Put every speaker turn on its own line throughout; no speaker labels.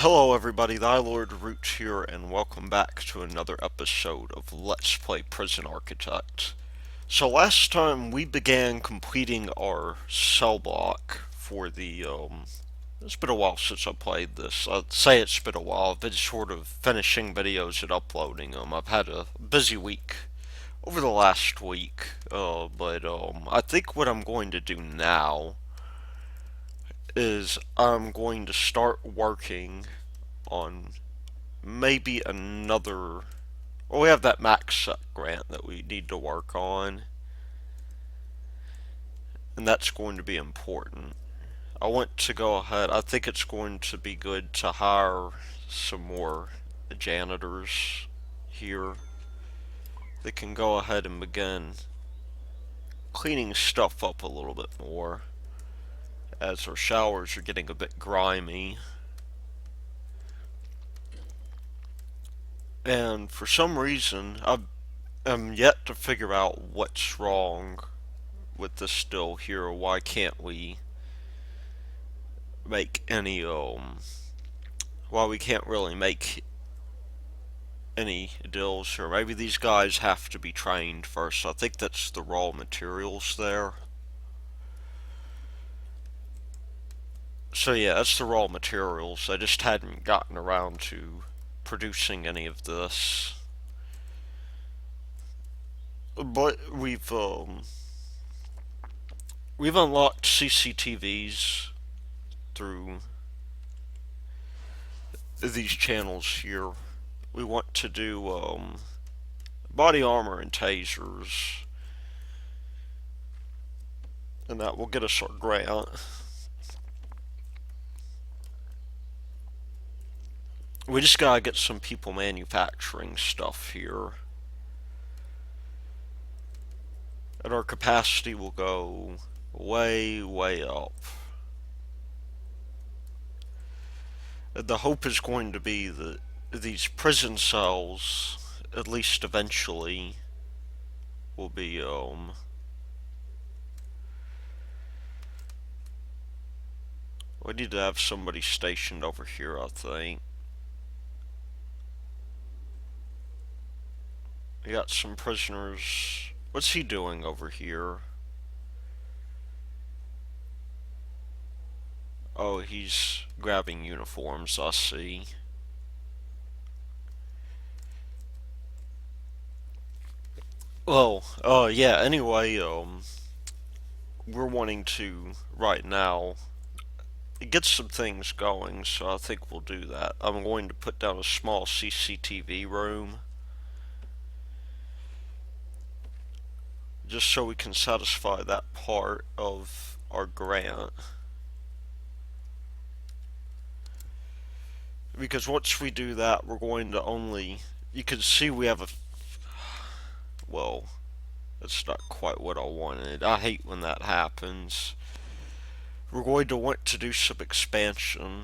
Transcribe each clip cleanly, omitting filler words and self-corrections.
Hello everybody, the Lord Root here, and welcome back to another episode of Let's Play Prison Architect. So last time we began completing our cell block for it's been a while since I played this. I'd say it's been a while. I've been sort of finishing videos and uploading them. I've had a busy week over the last week, but I think what I'm going to do now is I'm going to start working on maybe another. Well, we have that max set grant that we need to work on, and that's going to be important. I want to go ahead. I think it's going to be good to hire some more janitors here that can go ahead and begin cleaning stuff up a little bit more as our showers are getting a bit grimy. And for some reason, I'm yet to figure out what's wrong with this still here. Why can't we make any why we can't really make any deals, or maybe these guys have to be trained first. I think that's the raw materials there. So yeah, that's the raw materials. I just hadn't gotten around to producing any of this. But we've unlocked CCTVs through these channels here. We want to do body armor and tasers, and that will get us our grant. We just gotta get some people manufacturing stuff here, and our capacity will go way, way up. The hope is going to be that these prison cells, at least eventually, will be we need to have somebody stationed over here, I think. We got some prisoners. What's he doing over here? Oh, he's grabbing uniforms, I see. Well, yeah, anyway, we're wanting to, right now, get some things going, so I think we'll do that. I'm going to put down a small CCTV room, just so we can satisfy that part of our grant. Because once we do that, we're going to only, you can see we have a, well, that's not quite what I wanted. I hate when that happens. We're going to want to do some expansion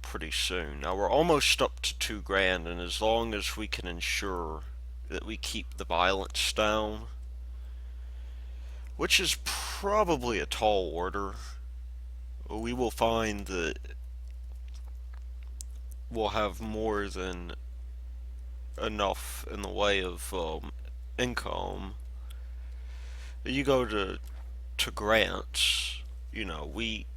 pretty soon. Now we're almost up to 2 grand, and as long as we can ensure that we keep the violence down, which is probably a tall order, we will find that we'll have more than enough in the way of income. You go to grants, we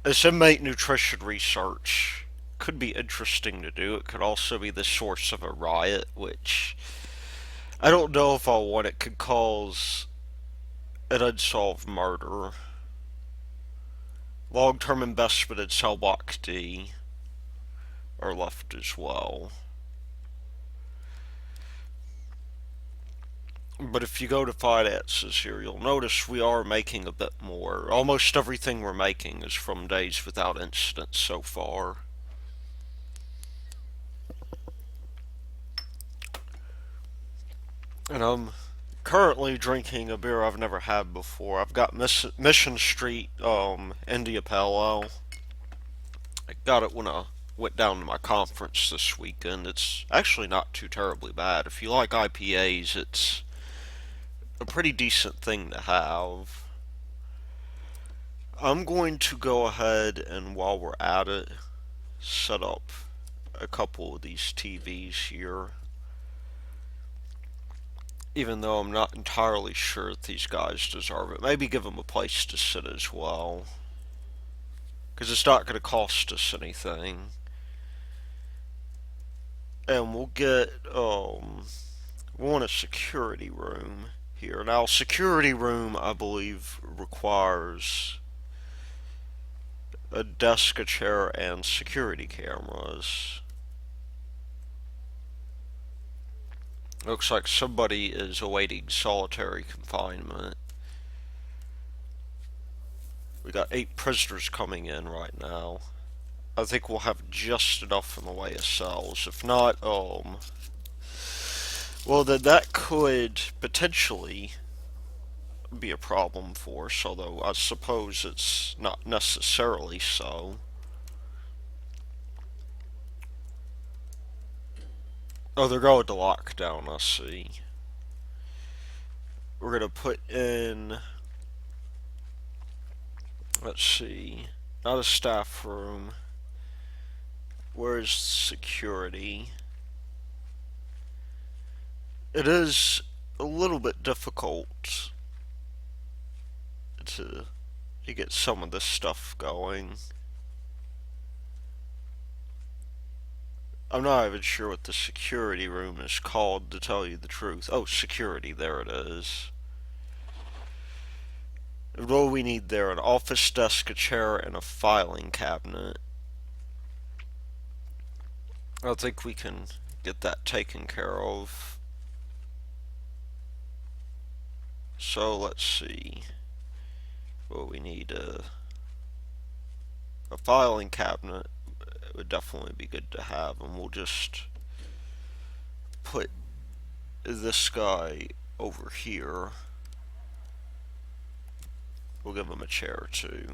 this inmate nutrition research could be interesting to do. It could also be the source of a riot, which I don't know if I want. It could cause an unsolved murder. Long-term investment in cell block D are left as well. But if you go to finances here, you'll notice we are making a bit more. Almost everything we're making is from days without incidents so far. And I'm currently drinking a beer I've never had before. I've got Mission Street India Pale Ale. I got it when I went down to my conference this weekend. It's actually not too terribly bad. If you like IPAs, it's a pretty decent thing to have. I'm going to go ahead and while we're at it, set up a couple of these TVs here. Even though I'm not entirely sure that these guys deserve it. Maybe give them a place to sit as well. Because it's not going to cost us anything. And we'll get, we want a security room here. Now, security room, I believe, requires a desk, a chair, and security cameras. Looks like somebody is awaiting solitary confinement. We got 8 prisoners coming in right now. I think we'll have just enough in the way of cells. If not, well, then that could potentially be a problem for us, although I suppose it's not necessarily so. Oh, they're going to lockdown, I see. We're going to put in, let's see, not a staff room. Where's security? It is a little bit difficult to get some of this stuff going. I'm not even sure what the security room is called, to tell you the truth. Oh, security, there it is. What do we need there? An office desk, a chair, and a filing cabinet. I think we can get that taken care of. So let's see. Well, we need a filing cabinet. It would definitely be good to have, and we'll just put this guy over here. We'll give him a chair too.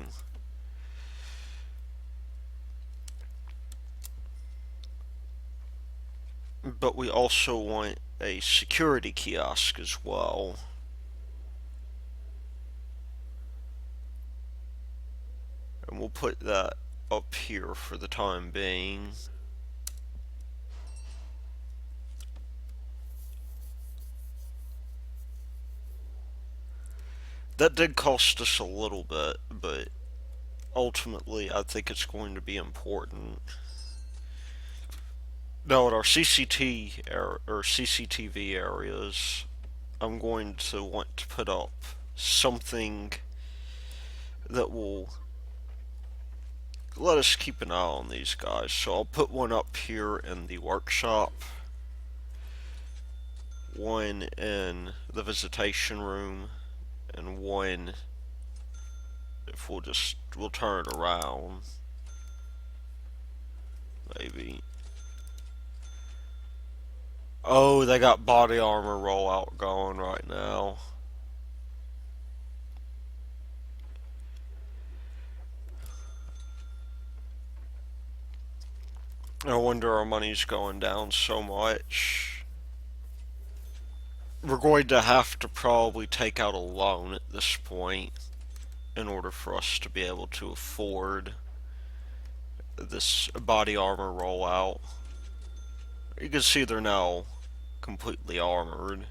But we also want a security kiosk as well. And we'll put that up here for the time being. That did cost us a little bit, but ultimately I think it's going to be important. Now, at our CCTV areas, I'm going to want to put up something that will let us keep an eye on these guys. So I'll put one up here in the workshop, one in the visitation room, and one, if we'll turn it around, maybe. Oh, they got body armor rollout going right now. No wonder our money's going down so much. We're going to have to probably take out a loan at this point in order for us to be able to afford this body armor rollout. You can see they're now completely armored.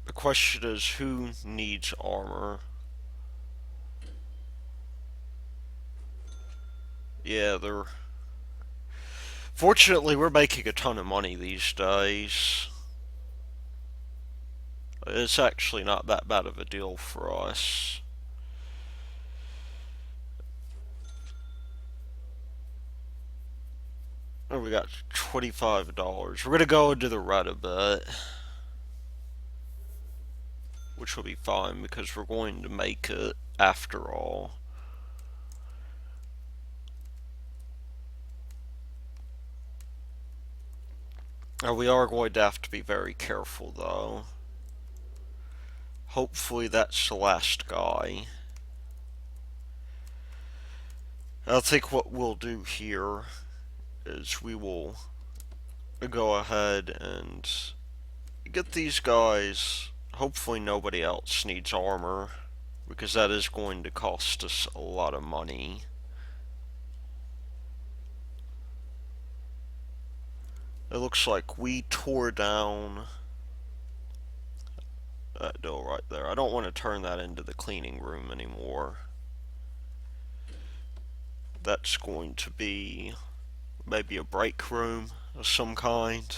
The question is, who needs armor? Yeah, they're... Fortunately, we're making a ton of money these days. It's actually not that bad of a deal for us. Oh, we got $25. We're gonna go into the red a bit, which will be fine because we're going to make it after all. We are going to have to be very careful though. Hopefully that's the last guy. I think what we'll do here is we will go ahead and get these guys hopefully nobody else needs armor, because that is going to cost us a lot of money. It looks like we tore down that door right there. I don't want to turn that into the cleaning room anymore. That's going to be maybe a break room of some kind.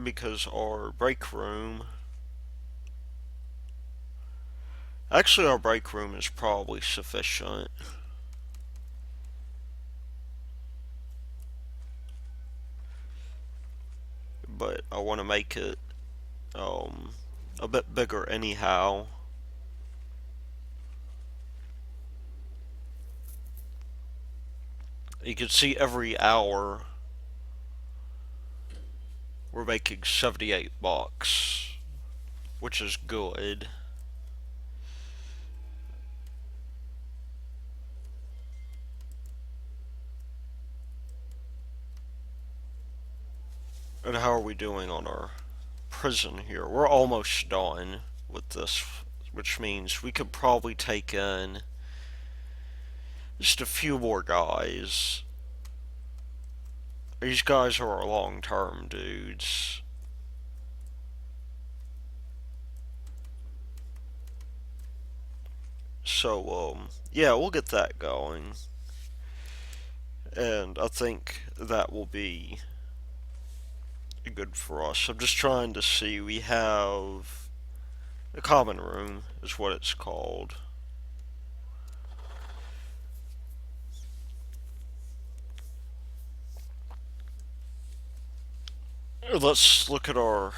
Because our break room. Actually, our break room is probably sufficient. But I want to make it um, a bit bigger anyhow. You can see every hour we're making 78 bucks, which is good. And how are we doing on our prison here? We're almost done with this, which means we could probably take in just a few more guys. These guys are our long-term dudes. So, yeah, we'll get that going. And I think that will be good for us. I'm just trying to see. We have the common room, is what it's called. Let's look at our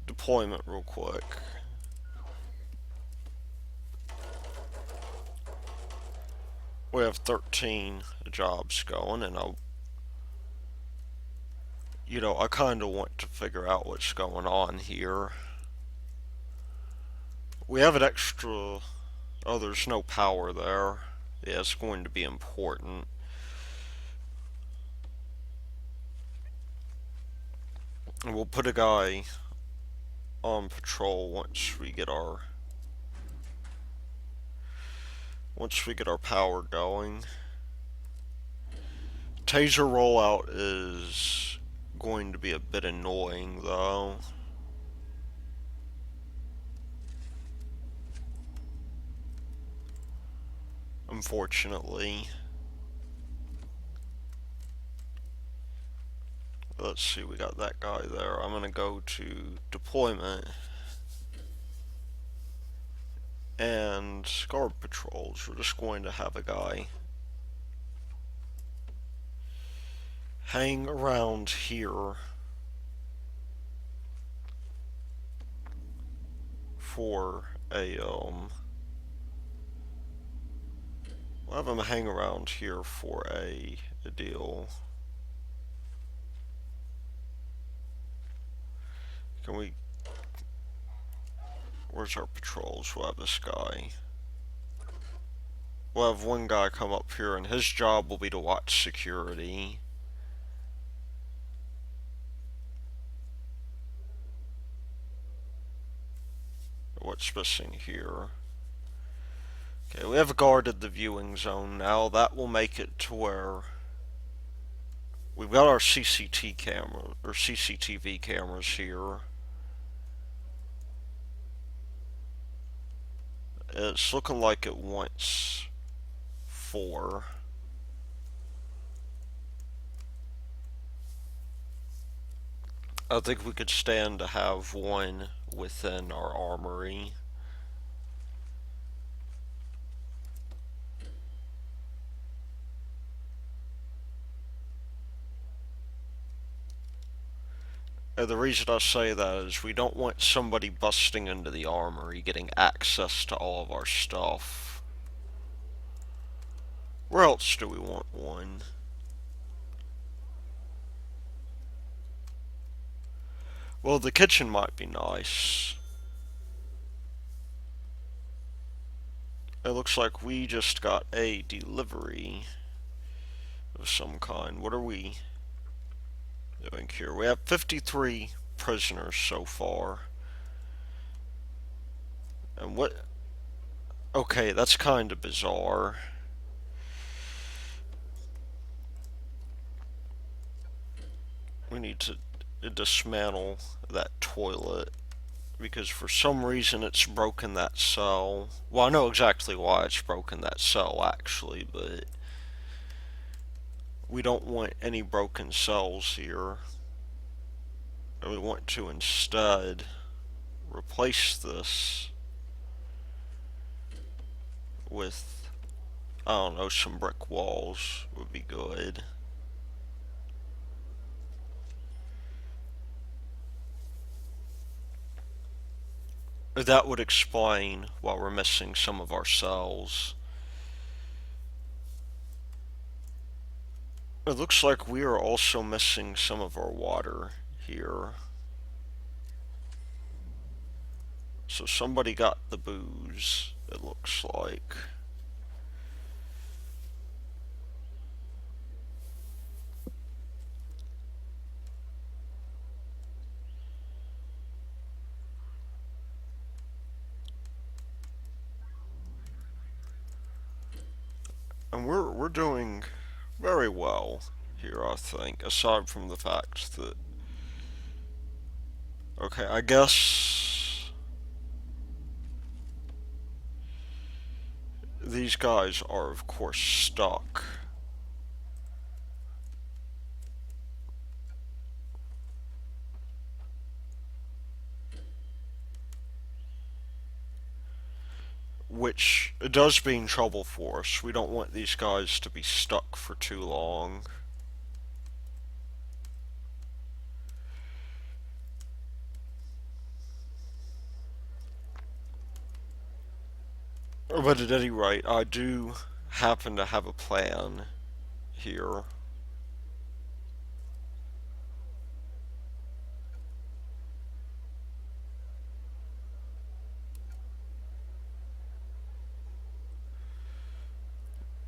deployment real quick. We have 13 jobs going, and I kind of want to figure out what's going on here. We have an extra. Oh, there's no power there. Yeah, it's going to be important. And we'll put a guy on patrol once we get our power going. Taser rollout is going to be a bit annoying though. Unfortunately. Let's see, we got that guy there. I'm gonna go to deployment and guard patrols. We're just going to have a guy hang around here for we'll have him hang around here for a deal. Can we, where's our patrols? We'll have this guy. We'll have one guy come up here and his job will be to watch security. What's missing here? Okay, we have guarded the viewing zone now. That will make it to where we've got our CCTV cameras here. It's looking like it wants 4. I think we could stand to have 1 within our armory. And the reason I say that is we don't want somebody busting into the armory, getting access to all of our stuff. Where else do we want 1? Well, the kitchen might be nice. It looks like we just got a delivery of some kind. What are we? doing here? We have 53 prisoners so far. And what? Okay, that's kind of bizarre. We need to dismantle that toilet because for some reason it's broken that cell. Well, I know exactly why it's broken that cell actually, but we don't want any broken cells here. We want to instead replace this with, I don't know, some brick walls would be good. That would explain why we're missing some of our cells. It looks like we are also missing some of our water here. So somebody got the booze, it looks like. And we're doing very well here, I think, aside from the fact that, okay, I guess these guys are of course stuck. Which does mean trouble for us. We don't want these guys to be stuck for too long. But at any rate, I do happen to have a plan here.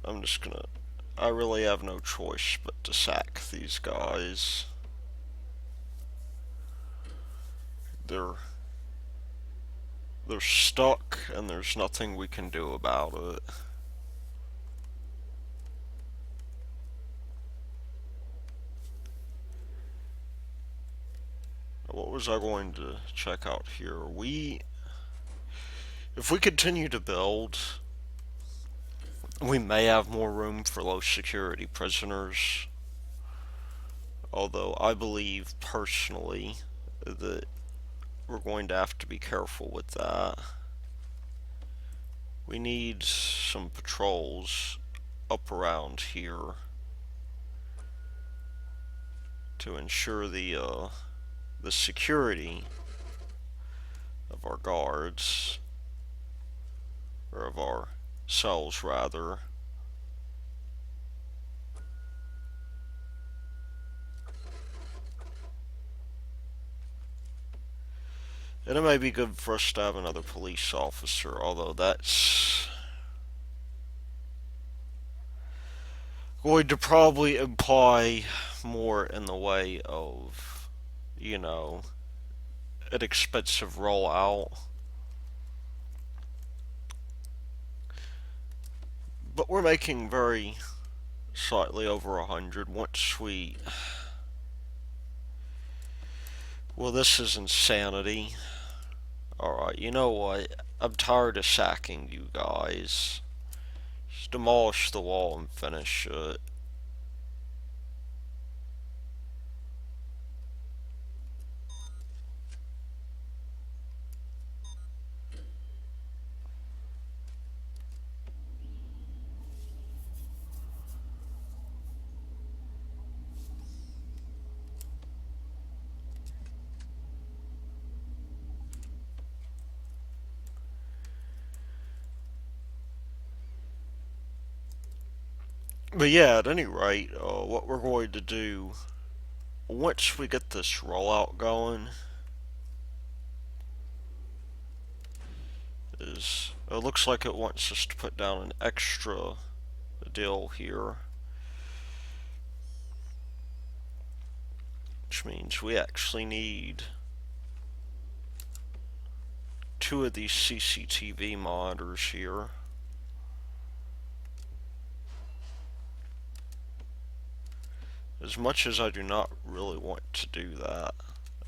I'm just gonna. I really have no choice but to sack these guys. They're they're stuck, and there's nothing we can do about it. What was I going to check out here? If we continue to build, we may have more room for low security prisoners. Although I believe personally that we're going to have to be careful with that. We need some patrols up around here to ensure the security of our guards, or of our cells rather. And it may be good for us to have another police officer, although that's going to probably imply more in the way of, you know, an expensive rollout. But we're making very slightly over 100 once we. Well, this is insanity. Alright, you know what? I'm tired of sacking you guys. Just demolish the wall and finish it. But yeah, at any rate, what we're going to do once we get this rollout going is it looks like it wants us to put down an extra deal here. which means we actually need two of these CCTV monitors here. As much as I do not really want to do that,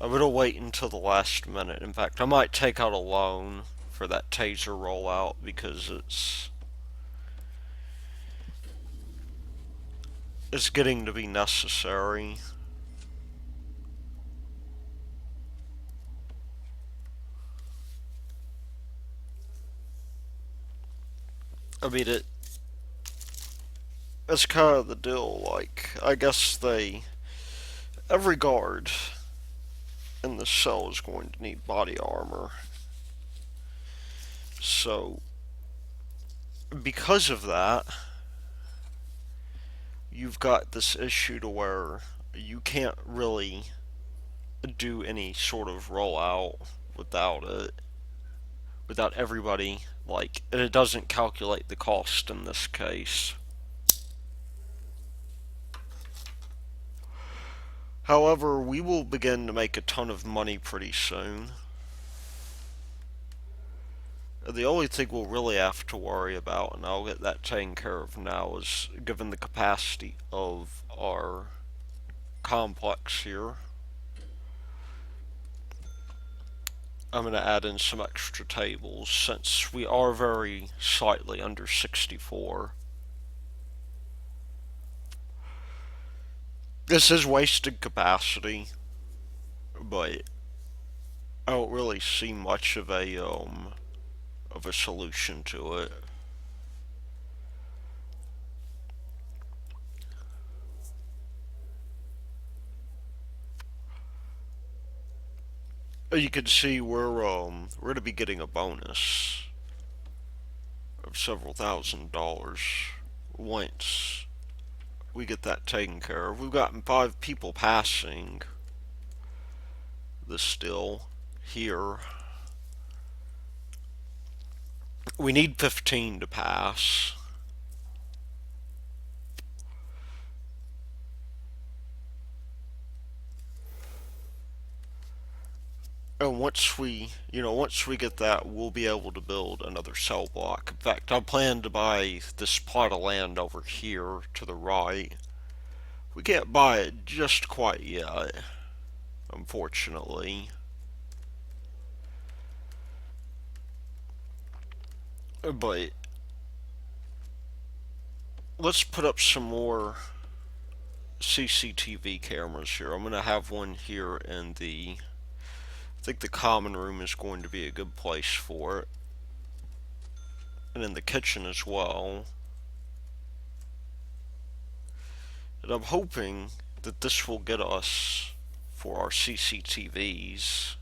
I'm gonna wait until the last minute. In fact, I might take out a loan for that taser rollout because it's getting to be necessary. I mean, it's kind of the deal. Like, I guess every guard in the cell is going to need body armor. So, because of that, you've got this issue to where you can't really do any sort of rollout without it, without everybody, like, and it doesn't calculate the cost in this case. However, we will begin to make a ton of money pretty soon. The only thing we'll really have to worry about, and I'll get that taken care of now, is given the capacity of our complex here, I'm going to add in some extra tables since we are very slightly under 64. This is wasted capacity, but I don't really see much of a solution to it. You can see we're going to be getting a bonus of several $1,000s once we get that taken care of. We've gotten 5 people passing the still here. We need 15 to pass. And once we get that, we'll be able to build another cell block. In fact, I plan to buy this plot of land over here to the right. We can't buy it just quite yet, unfortunately. But let's put up some more CCTV cameras here. I'm going to have one here in I think the common room is going to be a good place for it. And in the kitchen as well. And I'm hoping that this will get us for our CCTVs.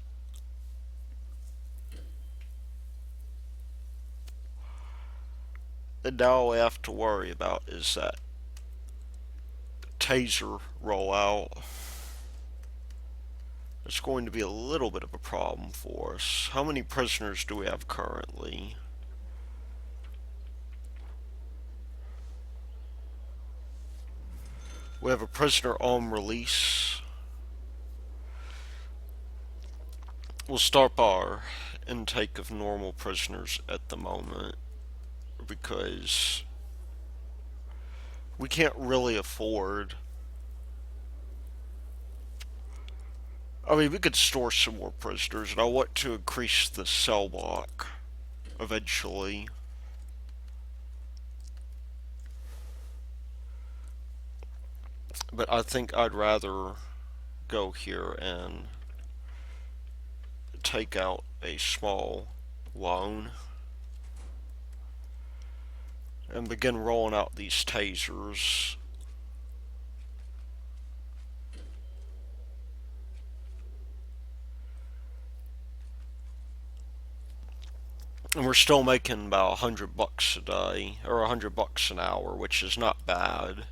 And now all we have to worry about is that taser rollout. It's going to be a little bit of a problem for us. How many prisoners do we have currently? We have a prisoner on release. We'll start our intake of normal prisoners at the moment because we can't really afford. I mean, we could store some more prisoners, and I want to increase the cell block eventually. But I think I'd rather go here and take out a small loan and begin rolling out these tasers. And we're still making about $100 a day, or $100 an hour, which is not bad.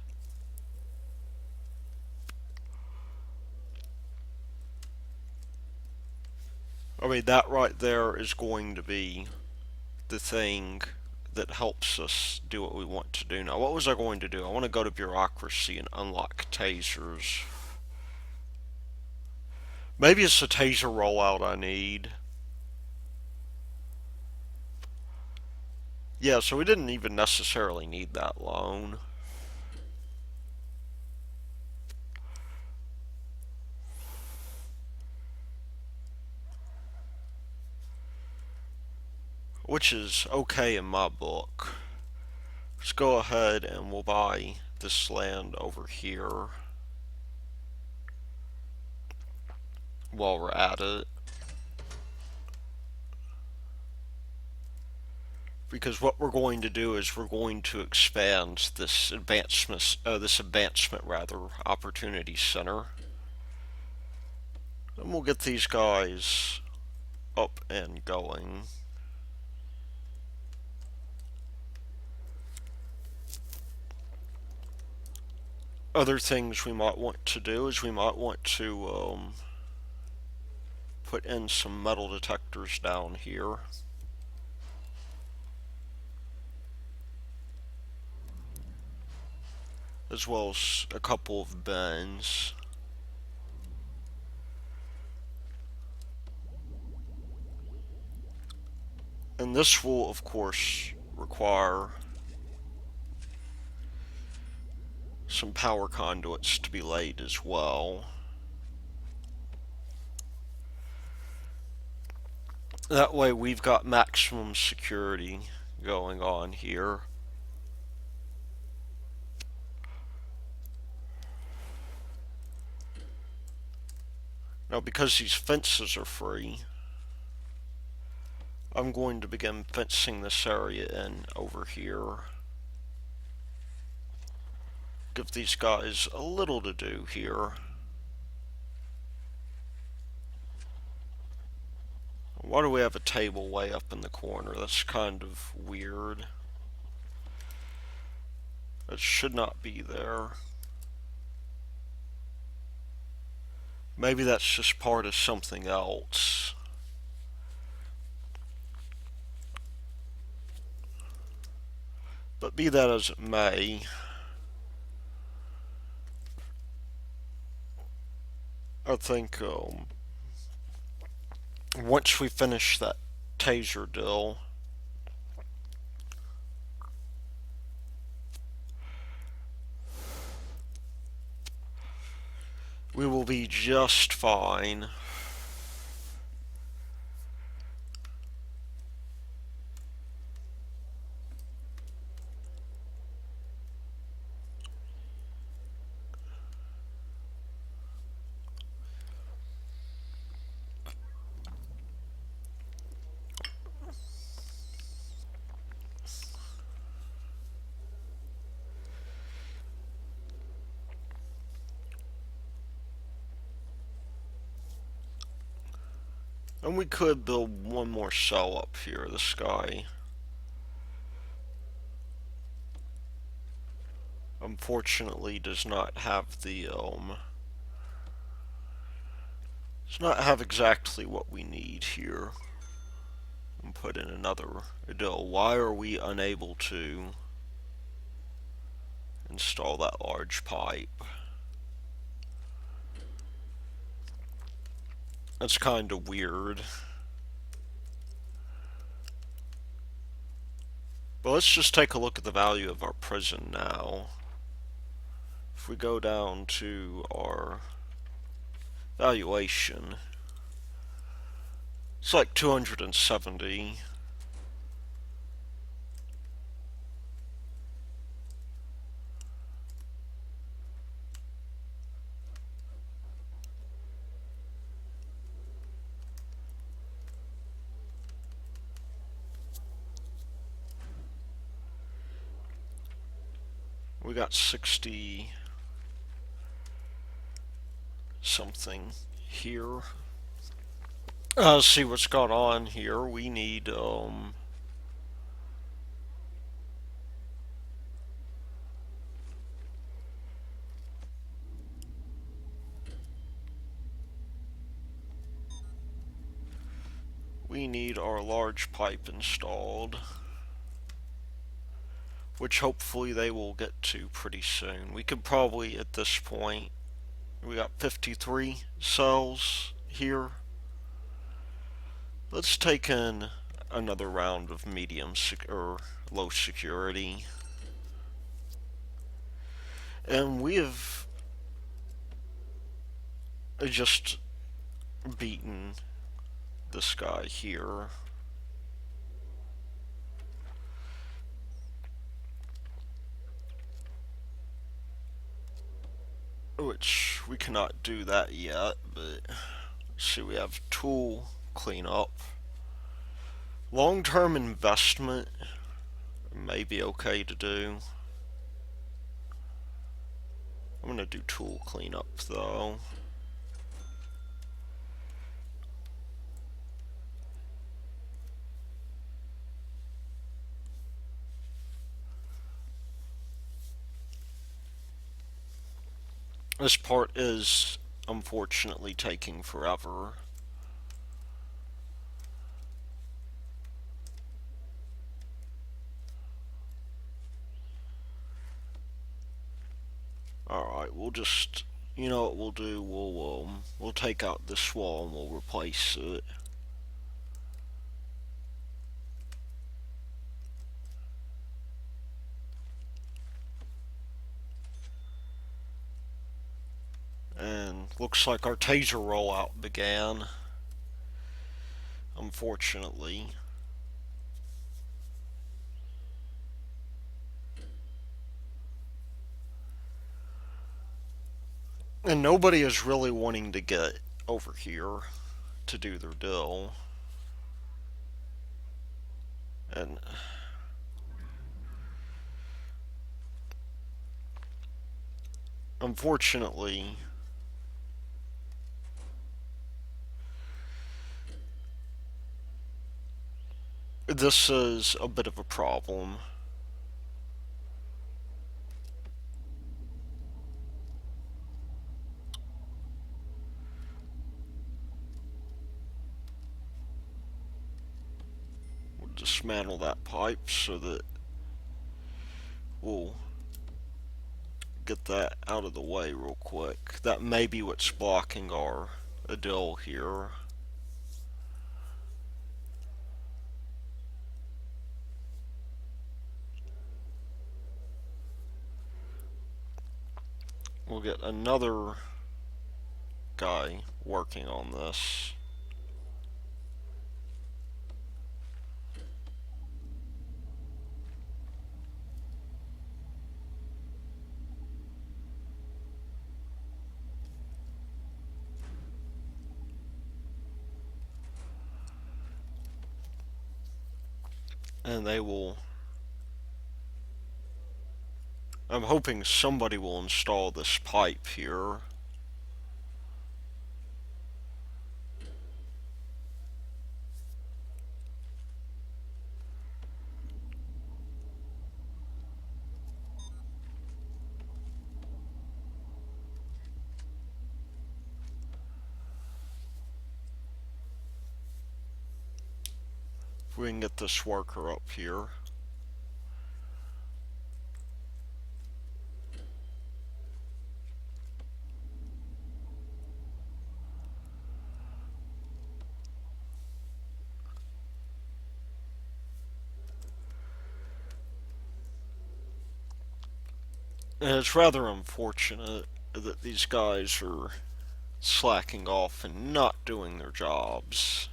I mean, that right there is going to be the thing that helps us do what we want to do. Now, what was I going to do? I want to go to bureaucracy and unlock tasers. Maybe it's the taser rollout I need. Yeah, so we didn't even necessarily need that loan. Which is okay in my book. Let's go ahead and we'll buy this land over here while we're at it. Because what we're going to do is we're going to expand this advancement rather, opportunity center. And we'll get these guys up and going. Other things we might want to do is we might want to put in some metal detectors down here. As well as a couple of bins. And this will, of course, require some power conduits to be laid as well. That way we've got maximum security going on here. Now, because these fences are free, I'm going to begin fencing this area in over here. Give these guys a little to do here. Why do we have a table way up in the corner? That's kind of weird. It should not be there. Maybe that's just part of something else. But be that as it may, I think once we finish that taser deal, we will be just fine. And we could build one more cell up here. This guy, unfortunately, does not have does not have exactly what we need here. And put in another deal. Why are we unable to install that large pipe? That's kind of weird. But let's just take a look at the value of our prison now. If we go down to our valuation, it's like 270. We got 60 something here. See what's going on here. We need our large pipe installed, which hopefully they will get to pretty soon. We could probably, at this point, we got 53 cells here. Let's take in another round of or low security. And we have just beaten this guy here. Which we cannot do that yet, but see, we have tool cleanup. Long-term investment may be okay to do. I'm gonna do tool cleanup though. This part is unfortunately taking forever. Alright, we'll just, you know what we'll do? We'll take out this wall and we'll replace it. And looks like our taser rollout began. Unfortunately. And nobody is really wanting to get over here to do their deal. And unfortunately, this is a bit of a problem. We'll dismantle that pipe so that we'll get that out of the way real quick. That may be what's blocking our Adil here. We'll get another guy working on this. And they will... I'm hoping somebody will install this pipe here. If we can get this worker up here. And it's rather unfortunate that these guys are slacking off and not doing their jobs.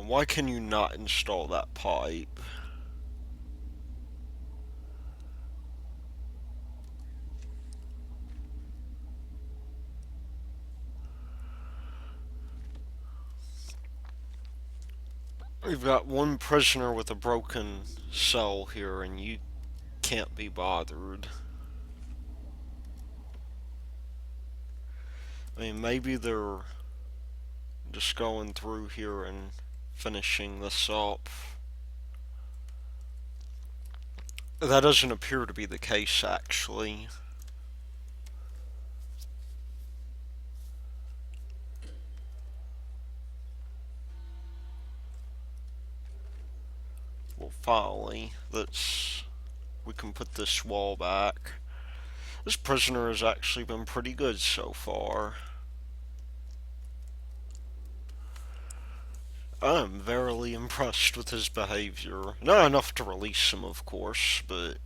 Why can you not install that pipe? We've got one prisoner with a broken cell here, and you can't be bothered. I mean, maybe they're just going through here and finishing this up. That doesn't appear to be the case, actually. Well, finally, we can put this wall back. This prisoner has actually been pretty good so far. I'm verily impressed with his behavior. Not enough to release him, of course, but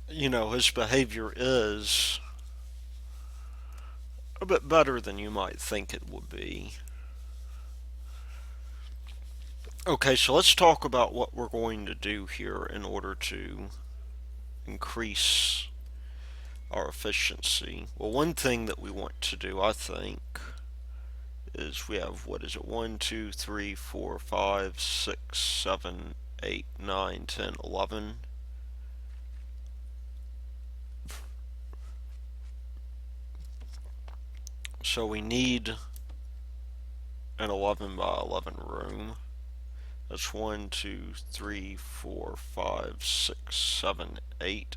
his behavior is a bit better than you might think it would be. Okay, so let's talk about what we're going to do here in order to increase our efficiency. Well, one thing that we want to do, I think, is we have, what is it, 1, 2, 3, 4, 5, 6, 7, 8, 9, 10, 11. So we need an 11 by 11 room. That's 1, 2, 3, 4, 5, 6, 7, 8,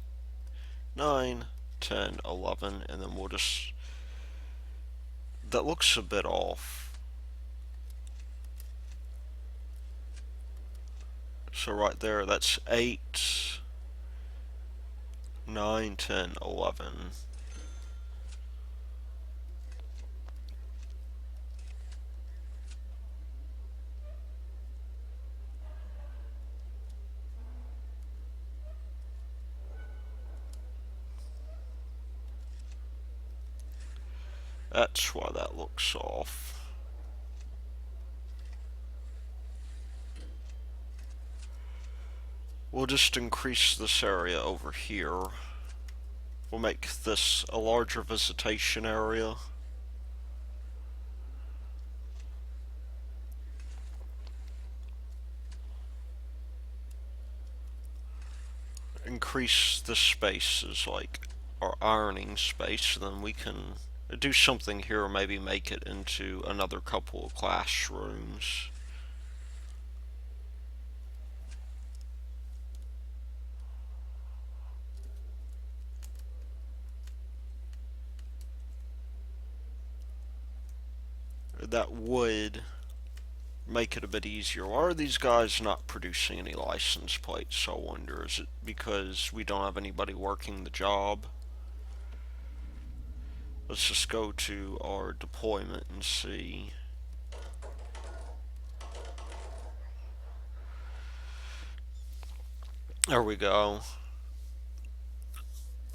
9, 10, 11, and then we'll just. That looks a bit off. So right there, that's 8, 9, 10, 11. That's why that looks off. We'll just increase this area over here. We'll make this a larger visitation area. Increase this space as like our ironing space, then we can do something here, maybe make it into another couple of classrooms. That would make it a bit easier. Why are these guys not producing any license plates, I wonder? Is it because we don't have anybody working the job? Let's just go to our deployment and see. There we go.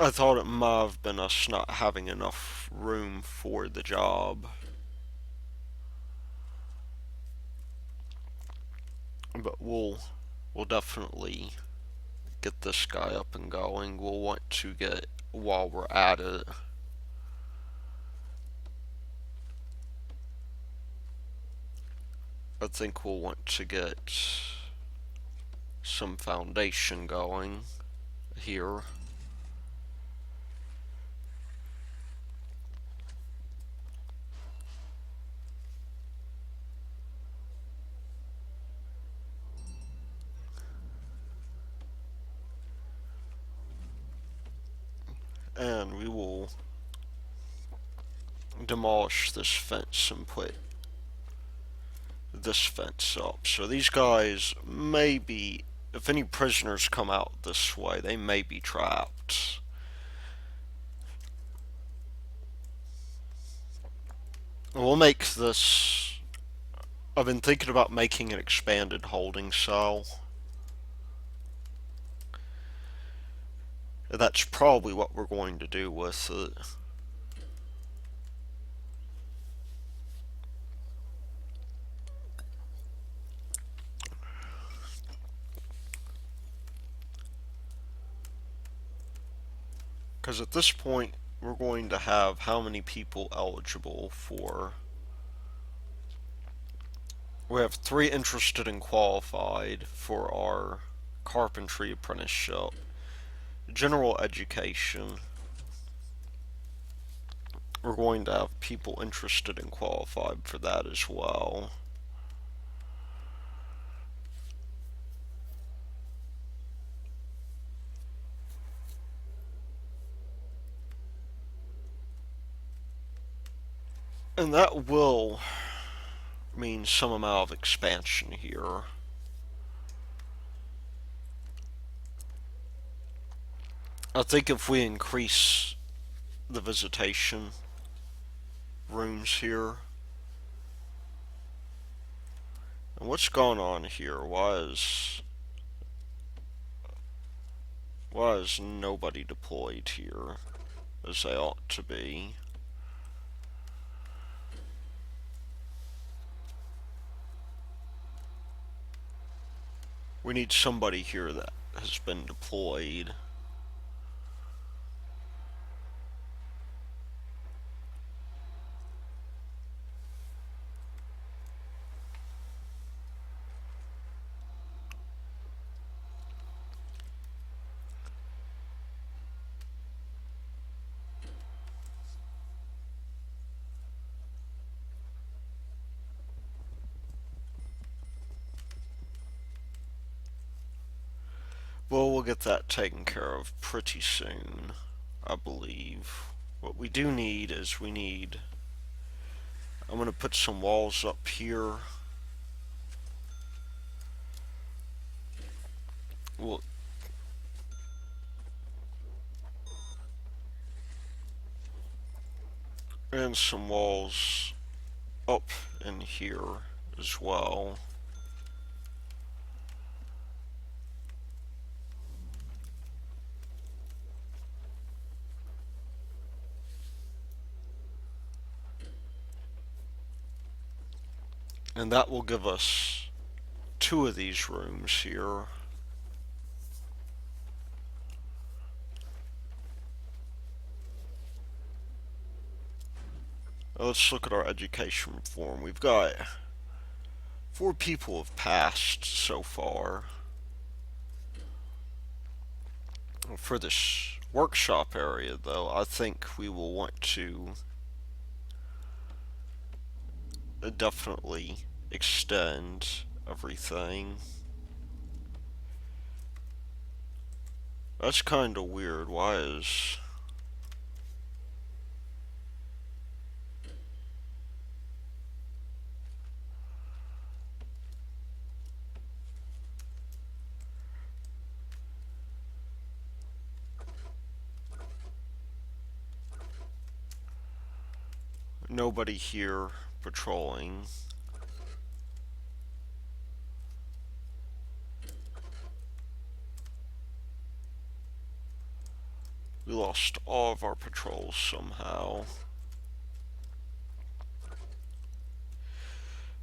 I thought it might have been us not having enough room for the job. But we'll definitely get this guy up and going. We'll want to get, while we're at it, I think we'll want to get some foundation going here. And we will demolish this fence and put this fence up. So these guys may be, if any prisoners come out this way, they may be trapped. We'll make this. I've been thinking about making an expanded holding cell. That's probably what we're going to do with it. Because at this point, we're going to have how many people eligible for. We have 3 interested and qualified for our carpentry apprenticeship, general education, we're going to have people interested and qualified for that as well. And that will mean some amount of expansion here. I think if we increase the visitation rooms here. And what's going on here? Why is nobody deployed here as they ought to be? We need somebody here that has been deployed. Well, we'll get that taken care of pretty soon, I believe. What we do need is I'm going to put some walls up here. Well, and some walls up in here as well. And that will give us two of these rooms here. Let's look at our education reform. We've got 4 people have passed so far. For this workshop area, though, I think we will want to definitely extend everything. That's kind of weird. Why is... nobody here patrolling? We lost all of our patrols somehow.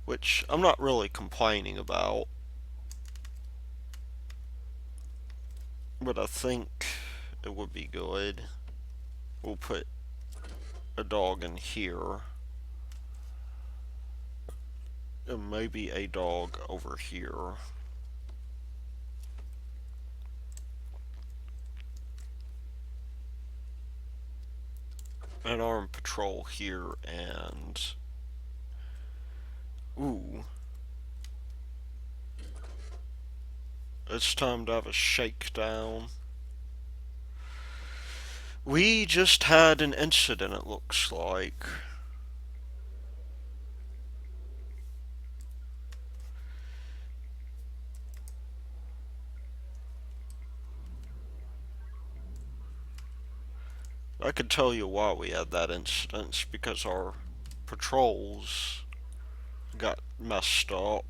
Which I'm not really complaining about. But I think it would be good. We'll put a dog in here. And maybe a dog over here. An armed patrol here and... Ooh. It's time to have a shakedown. We just had an incident, it looks like. I could tell you why we had that incident. It's because our patrols got messed up.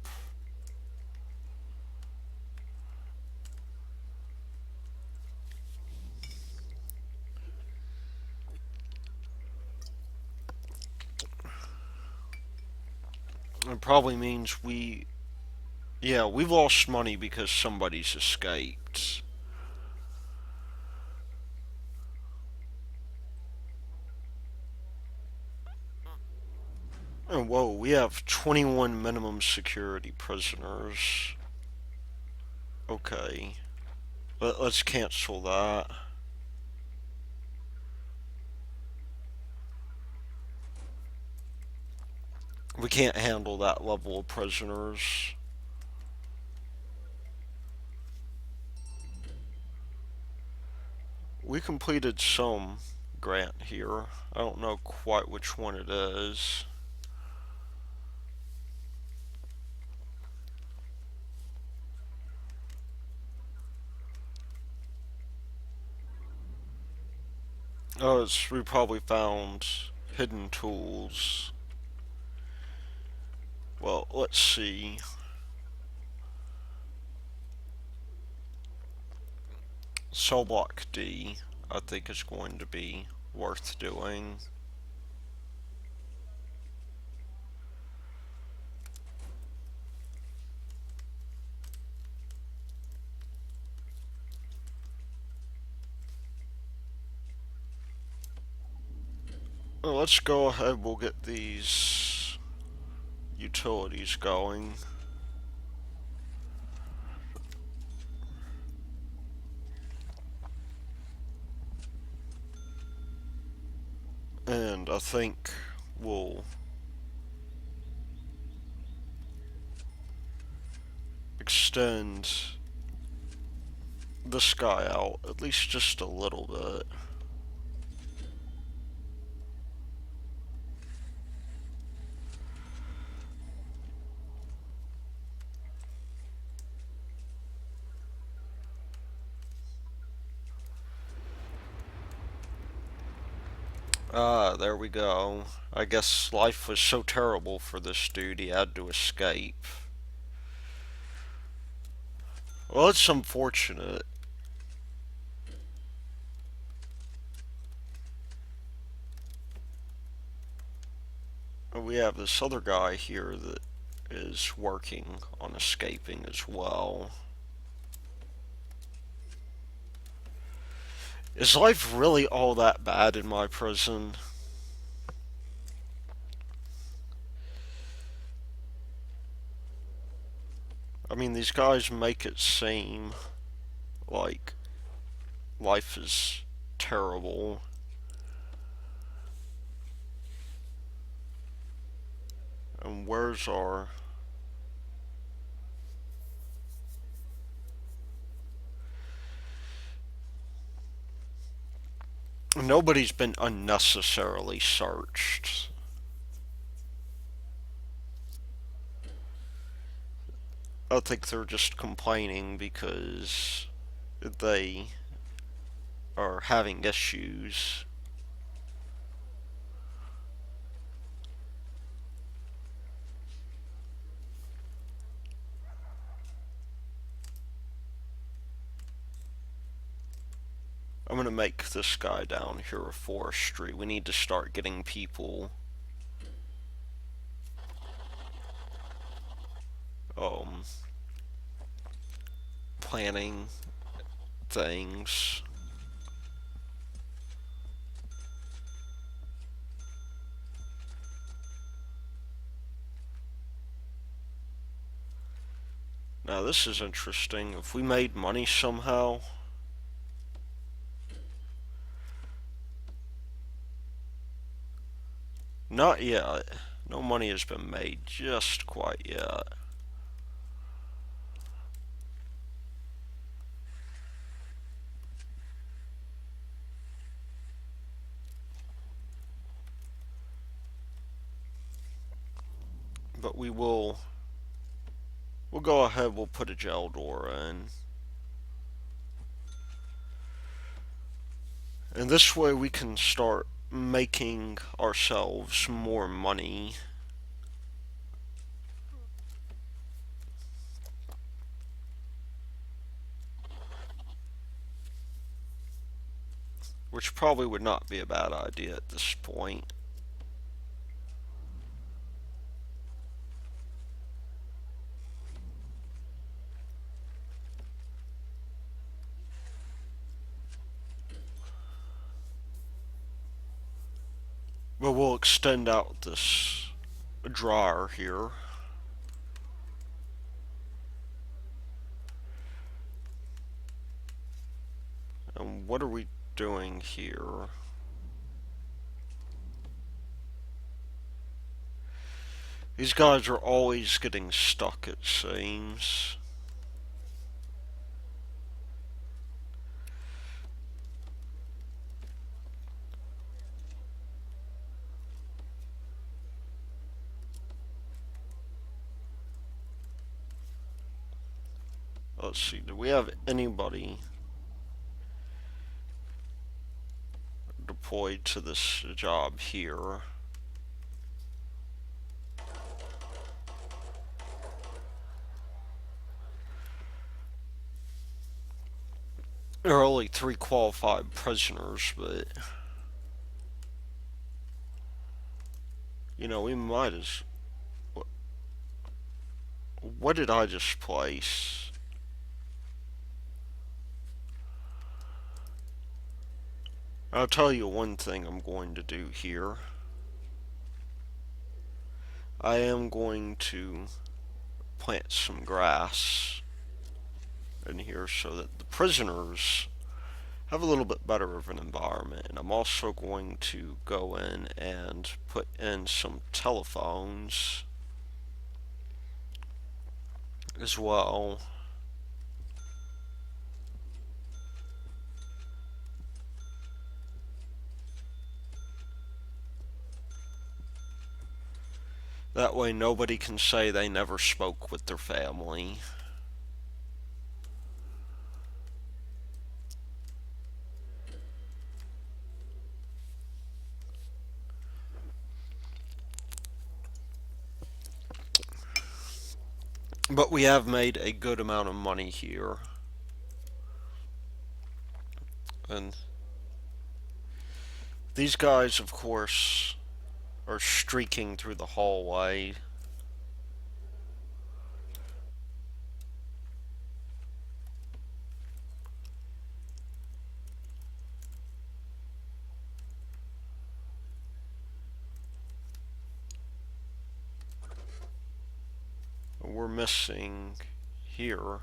It probably means yeah, we've lost money because somebody's escaped. And whoa, we have 21 minimum security prisoners. Okay. Let's cancel that. We can't handle that level of prisoners. We completed some grant here. I don't know quite which one it is. Oh, we probably found hidden tools. Well, let's see. Cell block D, I think is going to be worth doing. Well, let's go ahead, we'll get these utilities going. And I think we'll extend this guy out at least just a little bit. Ah, there we go. I guess life was so terrible for this dude he had to escape. Well, it's unfortunate. We have this other guy here that is working on escaping as well. Is life really all that bad in my prison? I mean, these guys make it seem like life is terrible. And where's our... Nobody's been unnecessarily searched. I think they're just complaining because they are having issues. I'm gonna make this guy down here a forestry. We need to start getting people um planning things. Now this is interesting. If we made money somehow, not yet. No money has been made just quite yet. But we'll go ahead, we'll put a jail door in. And this way we can start making ourselves more money. Which probably would not be a bad idea at this point. But we'll extend out this dryer here. And what are we doing here? These guys are always getting stuck, it seems. Let's see, do we have anybody deployed to this job here? There are only 3 qualified prisoners, but we might as. What did I just place? I'll tell you one thing I'm going to do here. I am going to plant some grass in here so that the prisoners have a little bit better of an environment. And I'm also going to go in and put in some telephones as well. That way nobody can say they never spoke with their family. But we have made a good amount of money here. And these guys, of course, are streaking through the hallway. We're missing here.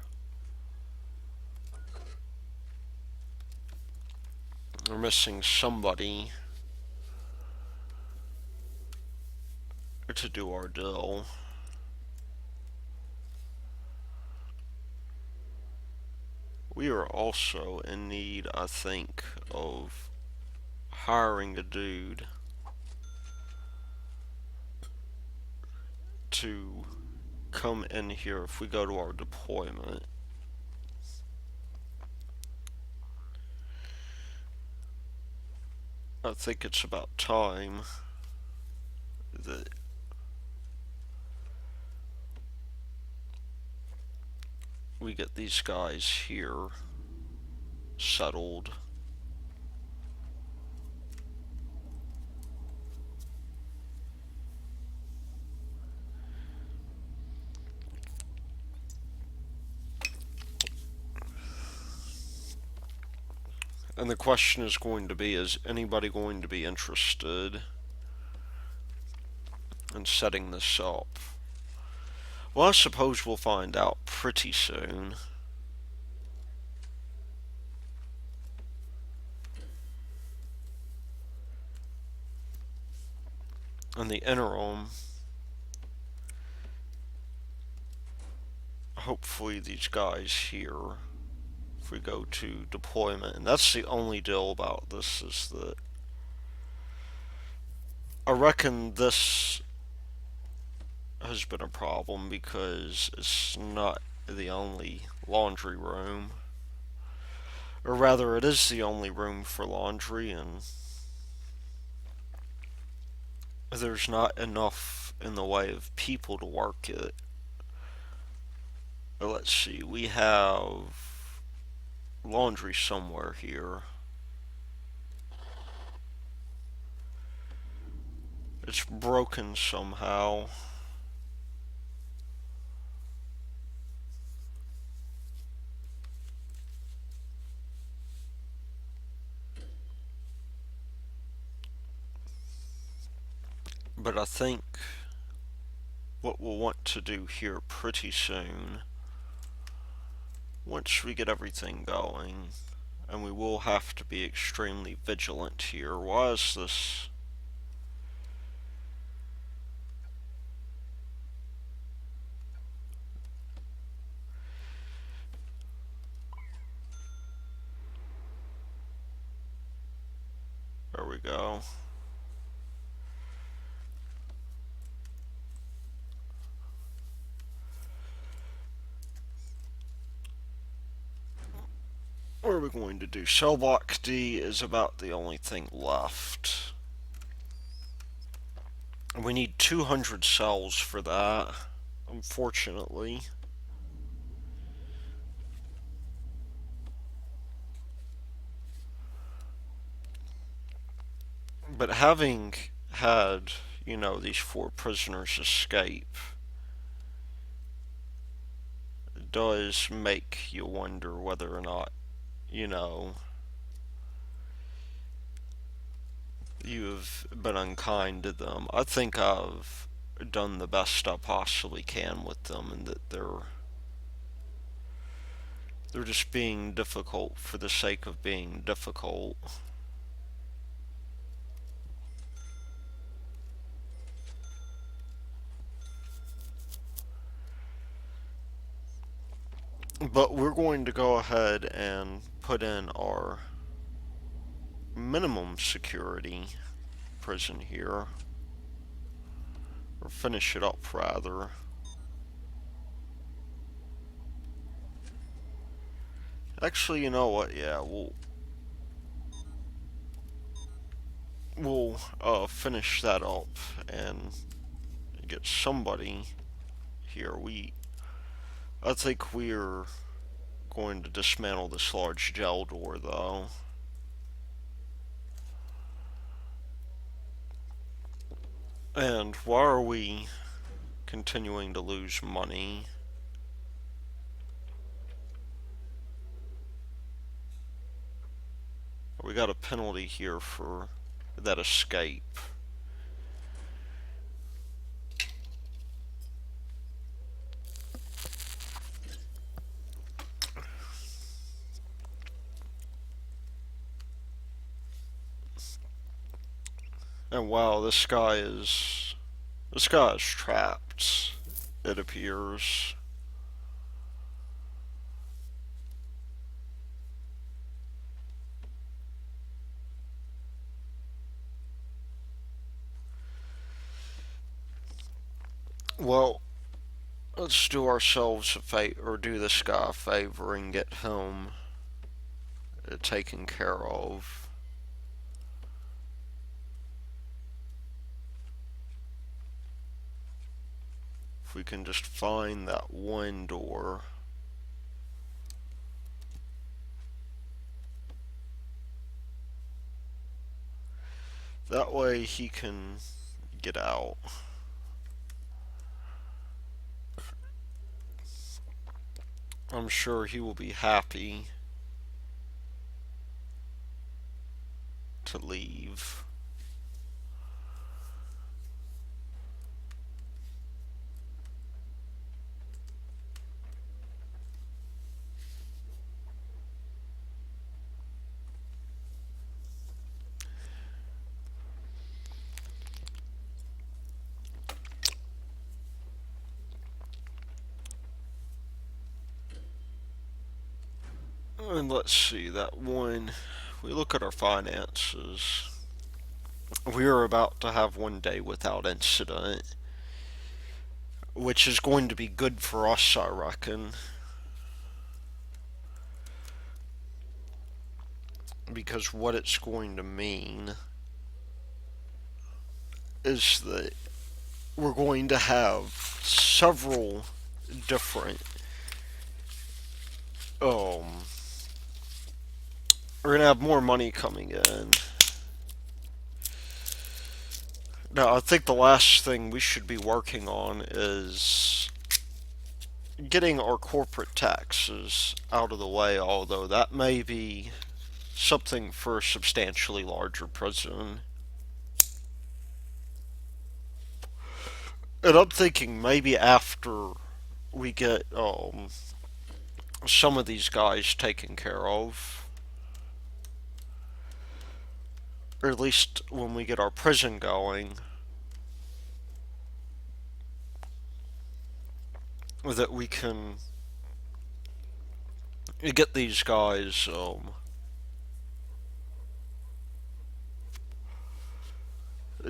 We're missing somebody to do our deal. We are also in need, I think, of hiring a dude to come in here if we go to our deployment. I think it's about time that we get these guys here settled. And the question is going to be, is anybody going to be interested in setting this up? Well, I suppose we'll find out pretty soon. In the interim, hopefully these guys here, if we go to deployment, and that's the only deal about this, is that I reckon this has been a problem because it's not the only laundry room. Or rather, it is the only room for laundry, and there's not enough in the way of people to work it. Let's see, we have laundry somewhere here. It's broken somehow. But I think what we'll want to do here pretty soon, once we get everything going, and we will have to be extremely vigilant here. Why is this? we go. What are we going to do? Cell block D is about the only thing left. We need 200 cells for that, unfortunately. But having had, these four prisoners escape does make you wonder whether or not, you know, you've been unkind to them. I think I've done the best I possibly can with them, and that they're just being difficult for the sake of being difficult. But we're going to go ahead and put in our minimum security prison here, or finish it up rather. Actually, you know what? Yeah, we'll finish that up and get somebody here. I think we're going to dismantle this large jail door, though. And why are we continuing to lose money? We got a penalty here for that escape. And wow, this guy is trapped, it appears. Well, let's do ourselves a favor, or do this guy a favor and get him taken care of. If we can just find that one door. That way he can get out. I'm sure he will be happy to leave. And let's see, that one, we look at our finances. We are about to have one day without incident, which is going to be good for us, I reckon. Because what it's going to mean is that we're going to have several different we're going to have more money coming in. Now, I think the last thing we should be working on is getting our corporate taxes out of the way, although that may be something for a substantially larger prison. And I'm thinking maybe after we get some of these guys taken care of, or at least when we get our prison going, that we can get these guys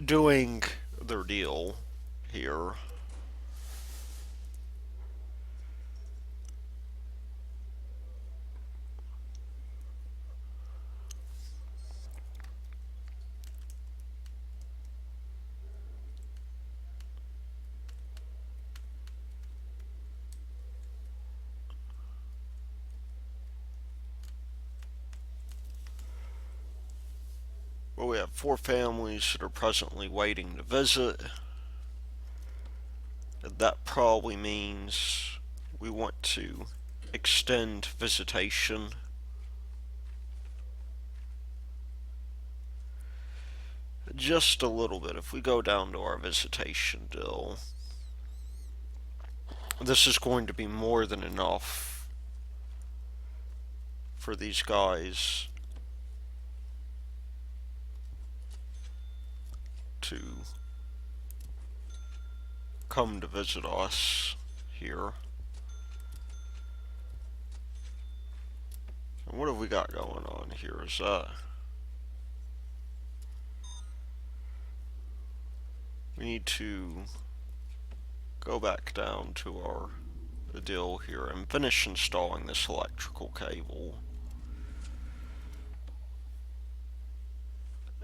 doing their deal here. Well, we have 4 families that are presently waiting to visit. That probably means we want to extend visitation just a little bit. If we go down to our visitation deal, this is going to be more than enough for these guys to come to visit us here. And what have we got going on here? Is that we need to go back down to our deal here and finish installing this electrical cable.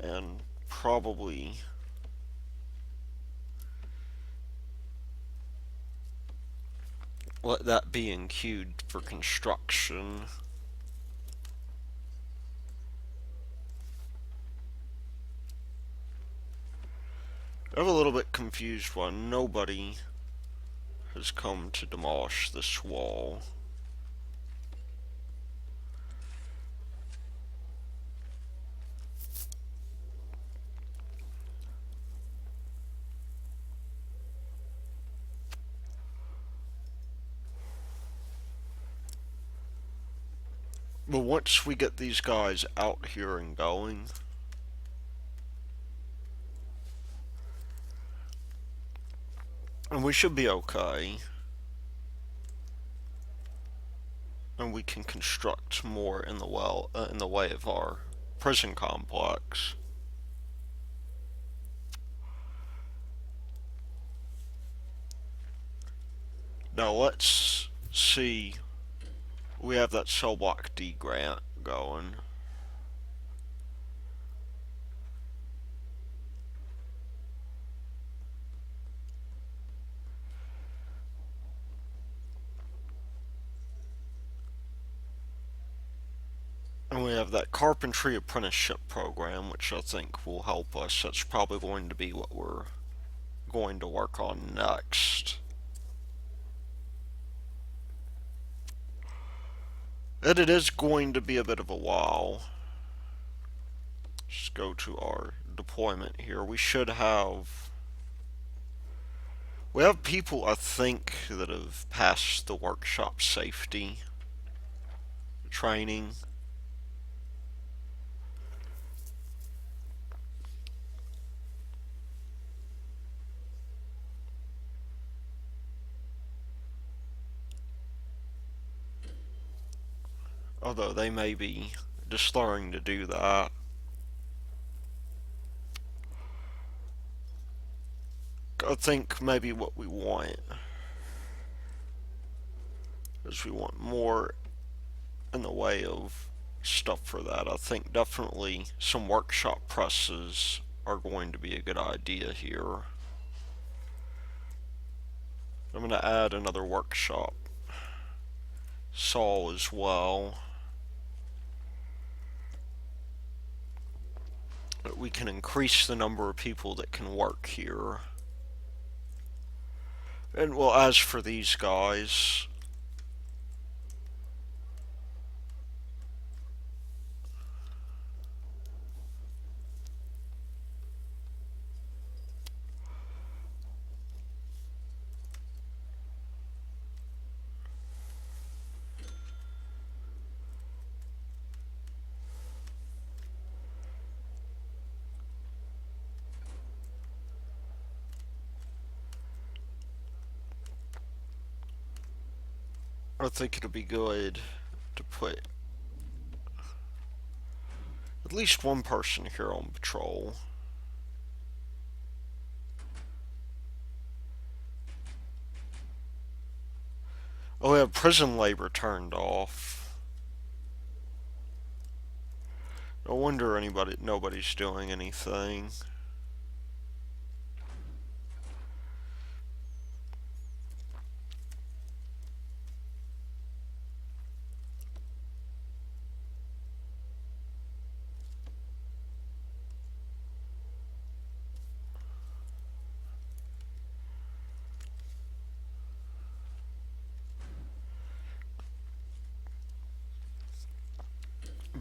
And probably let that be in queued for construction. I'm a little bit confused why nobody has come to demolish this wall. But once we get these guys out here and going, and we should be okay, and we can construct more in the way of our prison complex. Now let's see. We have that cell block D grant going. And we have that carpentry apprenticeship program, which I think will help us. That's probably going to be what we're going to work on next. And it is going to be a bit of a while. Just go to our deployment here. We have people, I think, that have passed the workshop safety training. Although they may be just learning to do that. I think maybe what we want is we want more in the way of stuff for that. I think definitely some workshop presses are going to be a good idea here. I'm going to add another workshop saw as well. But we can increase the number of people that can work here. And well, as for these guys, I think it'll be good to put at least one person here on patrol. Oh, we have prison labor turned off. No wonder nobody's doing anything.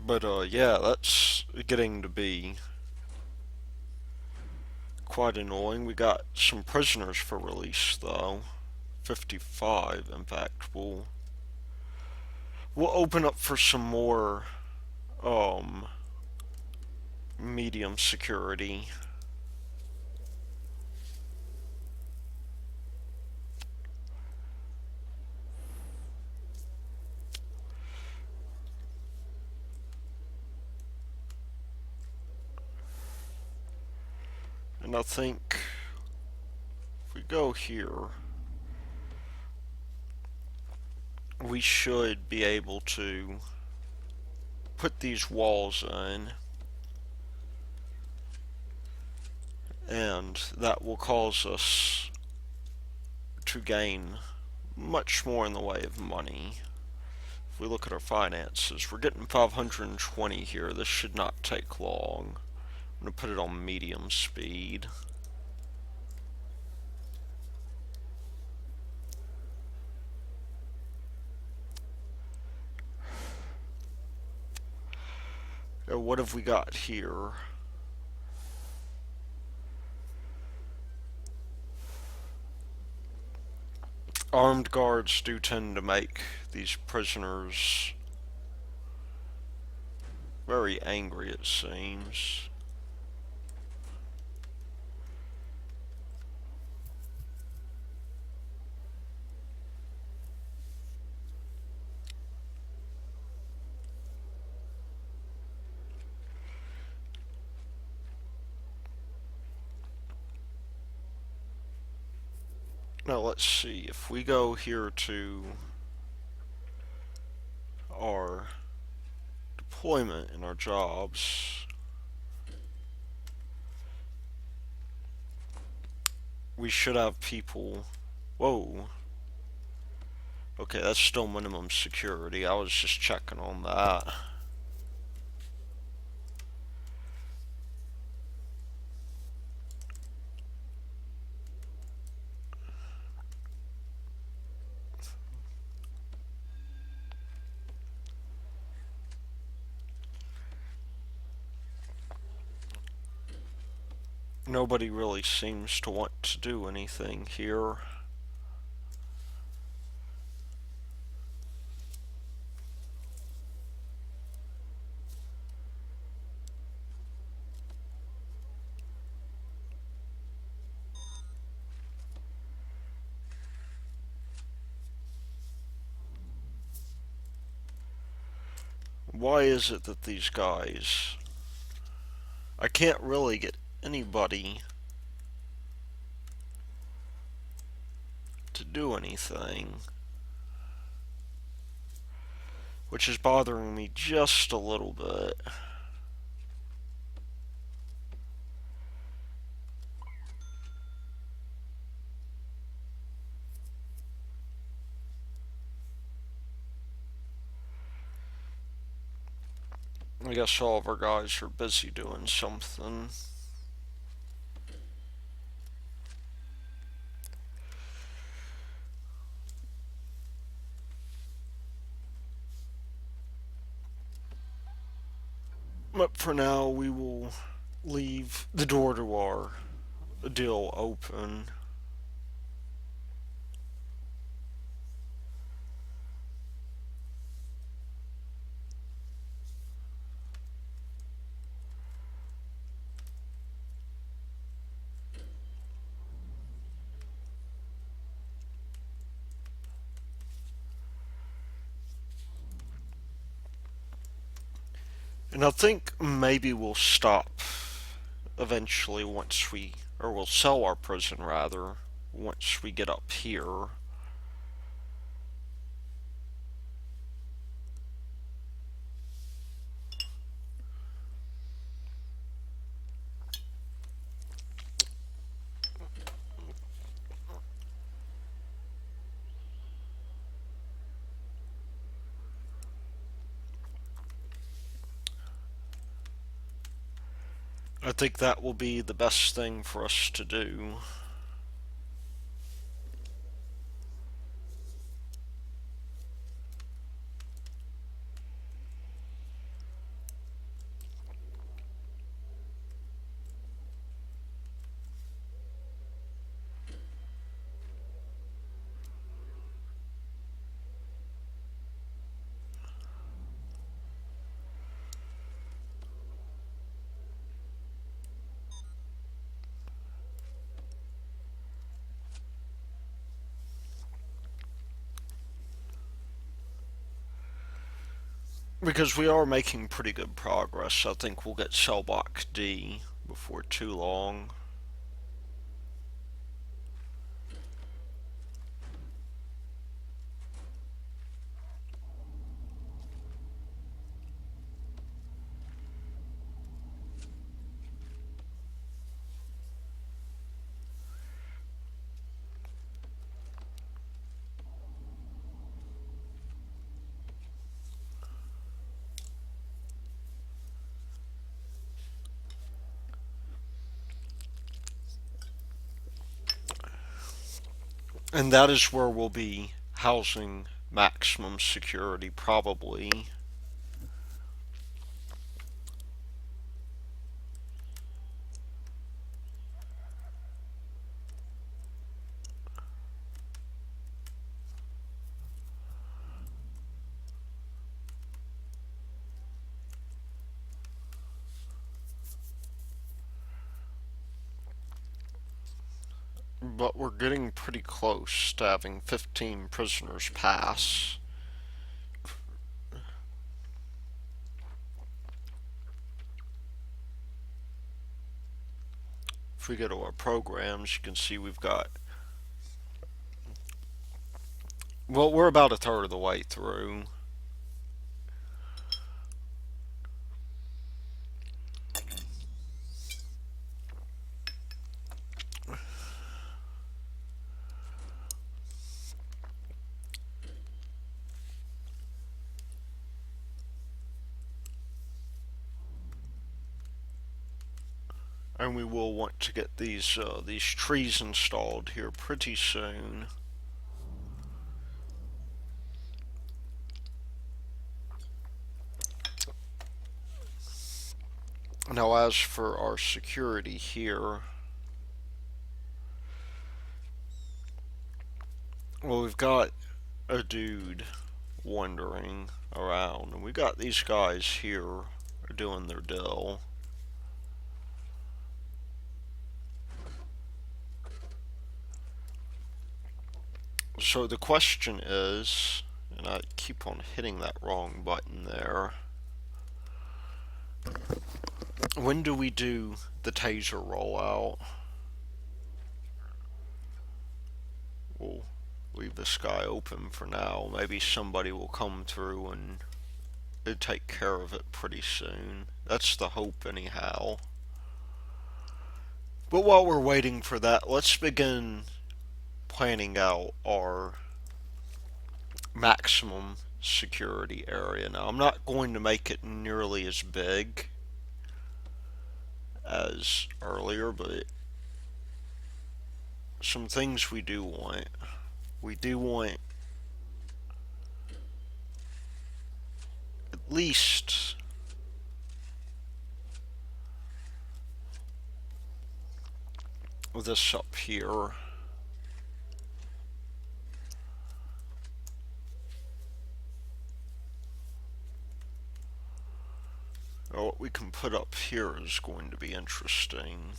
But yeah, that's getting to be quite annoying. We got some prisoners for release though. 55, in fact. We'll open up for some more um medium security. And I think if we go here, we should be able to put these walls in, and that will cause us to gain much more in the way of money. If we look at our finances, we're getting 520 here. This should not take long. I'm going to put it on medium speed. Now, what have we got here? Armed guards do tend to make these prisoners very angry, it seems. Now let's see, if we go here to our deployment in our jobs, we should have people. Whoa. Okay, that's still minimum security. I was just checking on that. Nobody really seems to want to do anything here. Why is it that these guys... I can't really get anybody to do anything, which is bothering me just a little bit. I guess all of our guys are busy doing something. But for now, we will leave the door to our deal open. And I think maybe we'll stop eventually once we, or we'll sell our prison rather, once we get up here. I think that will be the best thing for us to do. Because we are making pretty good progress. I think we'll get cell block D before too long. And that is where we'll be housing maximum security, probably. But we're getting pretty close to having 15 prisoners pass. If we go to our programs, you can see we've got. Well, we're about a third of the way through. And we will want to get these trees installed here pretty soon. Now, as for our security here, well, we've got a dude wandering around, and we got these guys here doing their deal. So the question is, and I keep on hitting that wrong button there, when do we do the taser rollout? We'll leave this guy open for now. Maybe somebody will come through and take care of it pretty soon. That's the hope, anyhow. But while we're waiting for that, let's begin planning out our maximum security area. Now, I'm not going to make it nearly as big as earlier, but some things we do want. We do want at least this up here. What we can put up here is going to be interesting.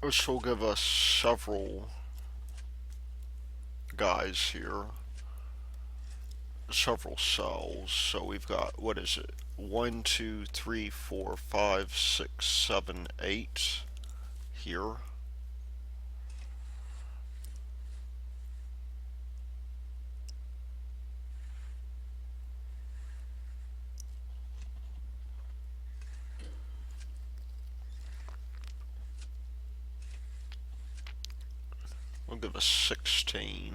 This will give us several guys here, several cells. So we've got, what is it? 1, 2, 3, 4, 5, 6, 7, 8 here. We'll give us 16.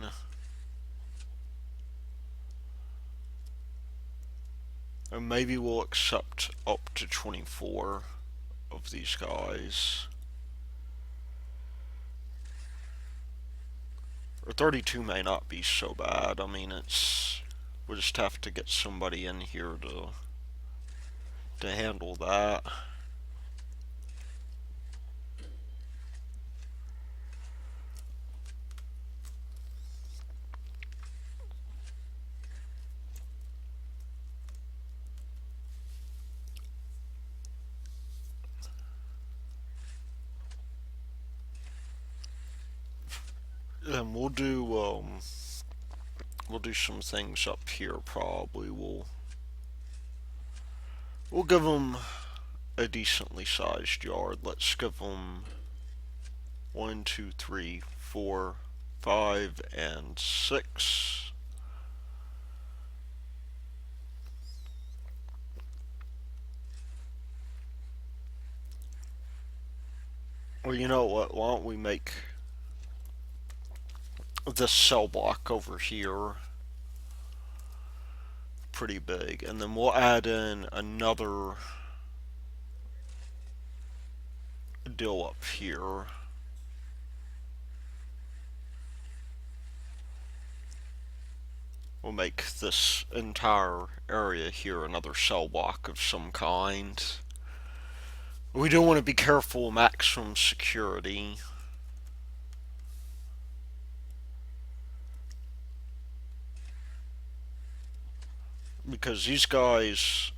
And maybe we'll accept up to 24 of these guys. Or 32 may not be so bad. I mean, we'll just have to get somebody in here to handle that. And we'll do some things up here. Probably we'll give them a decently sized yard. Let's give them 1, 2, 3, 4, 5, and 6. Well, you know what? Why don't we make this cell block over here pretty big, and then we'll add in another deal up here. We'll make this entire area here another cell block of some kind. We do want to be careful of maximum security. Because these guys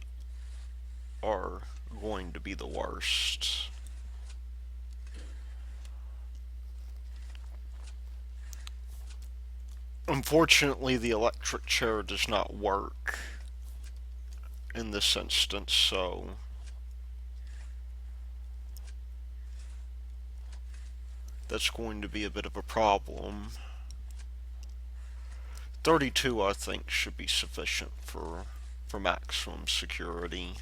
are going to be the worst. Unfortunately, the electric chair does not work in this instance, so that's going to be a bit of a problem. 32, I think, should be sufficient for maximum security.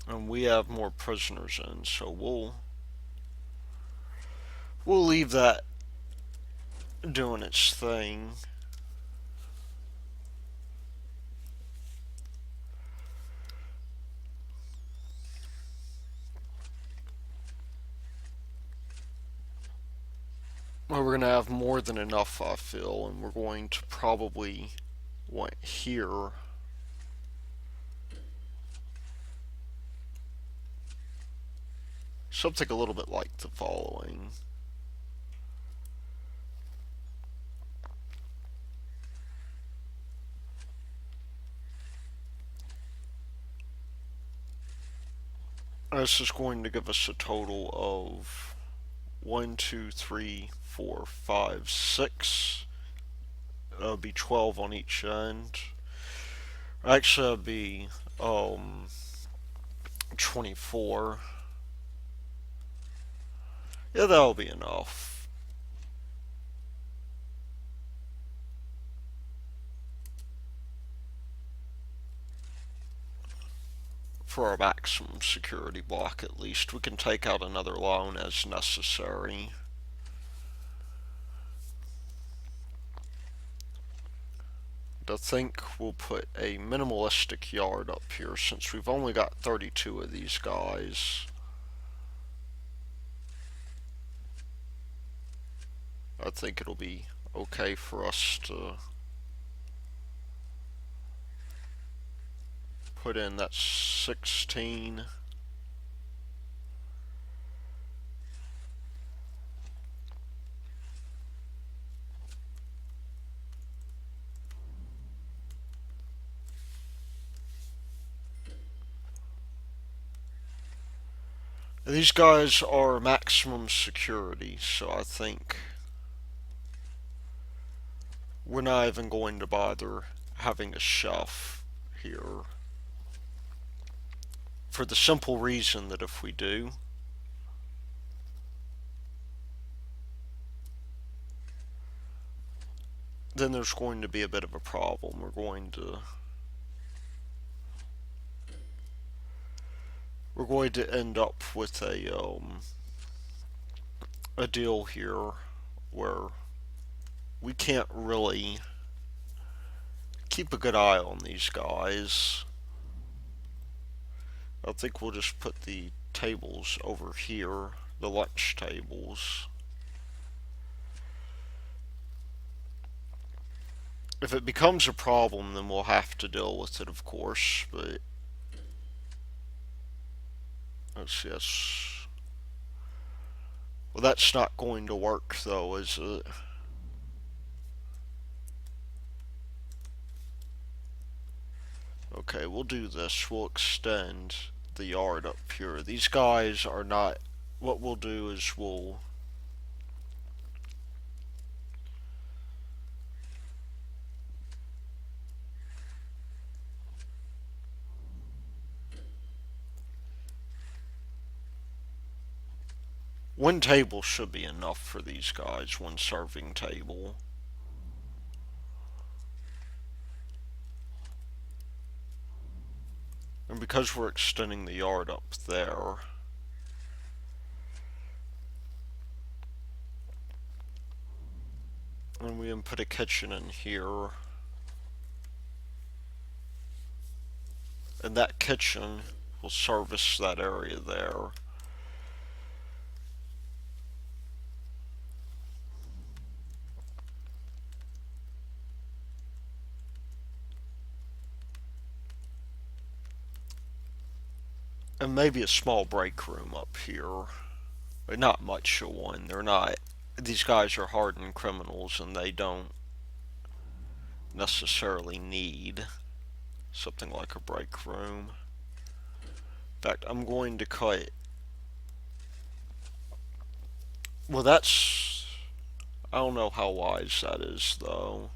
And we have more prisoners in, so we'll leave that doing its thing. Well, we're going to have more than enough, I feel, and we're going to probably want here something a little bit like the following. This is going to give us a total of 1, 2, 3, 4, 5, 6. That'll be 12 on each end. Actually, that'll be 24. Yeah, that'll be enough. For our maximum security block, at least. We can take out another loan as necessary. I think we'll put a minimalistic yard up here since we've only got 32 of these guys. I think it'll be okay for us to put in that 16. These guys are maximum security, so I think we're not even going to bother having a shelf here. For the simple reason that if we do, then there's going to be a bit of a problem. We're we're going to end up with a deal here where we can't really keep a good eye on these guys. I think we'll just put the tables over here, the lunch tables. If it becomes a problem, then we'll have to deal with it, of course, but let's yes. Well, that's not going to work, though, is it? Okay, we'll do this. We'll extend the yard up here. These guys are not... What we'll do is we'll... One table should be enough for these guys, one serving table. And because we're extending the yard up there, and we can put a kitchen in here, and that kitchen will service that area there. And maybe a small break room up here. But not much of one. They're not... These guys are hardened criminals and they don't necessarily need something like a break room. In fact, I'm going to cut... Well, that's... I don't know how wise that is, though.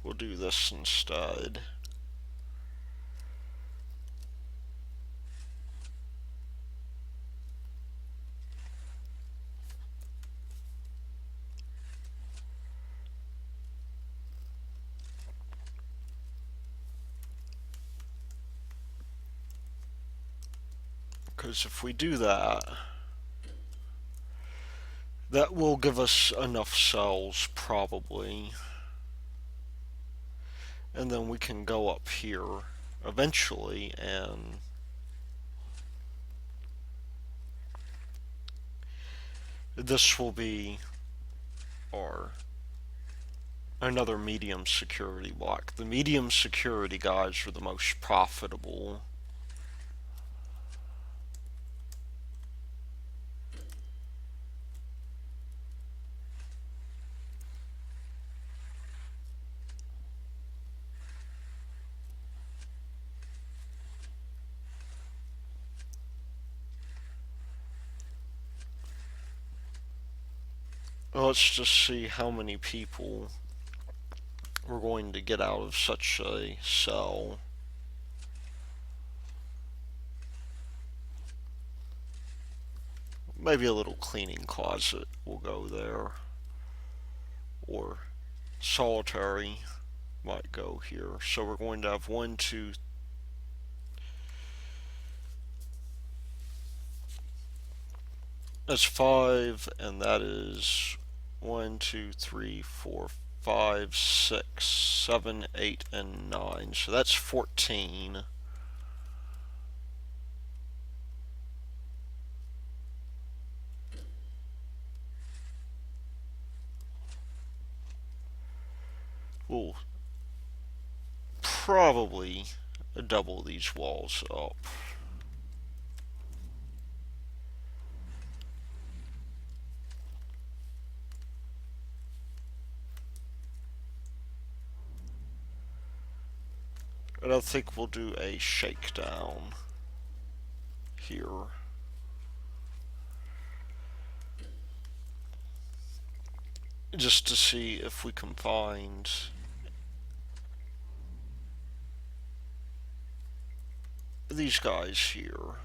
We'll do this instead. Because if we do that, that will give us enough cells, probably. And then we can go up here eventually and this will be our another medium security block. The medium security guys are the most profitable. Let's just see how many people we're going to get out of such a cell. Maybe a little cleaning closet will go there. Or solitary might go here. So we're going to have 1, 2, that's 5, and that is 1, 2, 3, 4, 5, 6, 7, 8, and 9. So that's 14. We'll probably double these walls up. And I think we'll do a shakedown here. just to see if we can find these guys here.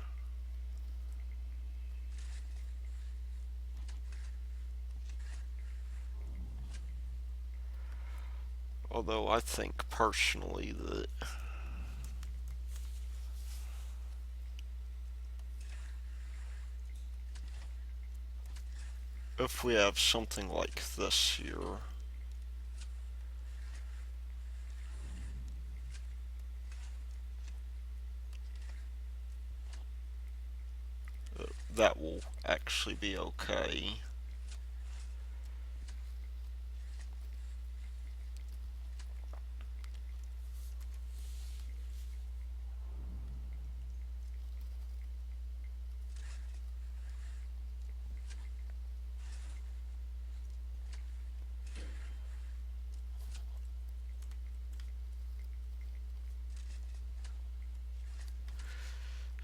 Although I think personally that if we have something like this here, that will actually be okay.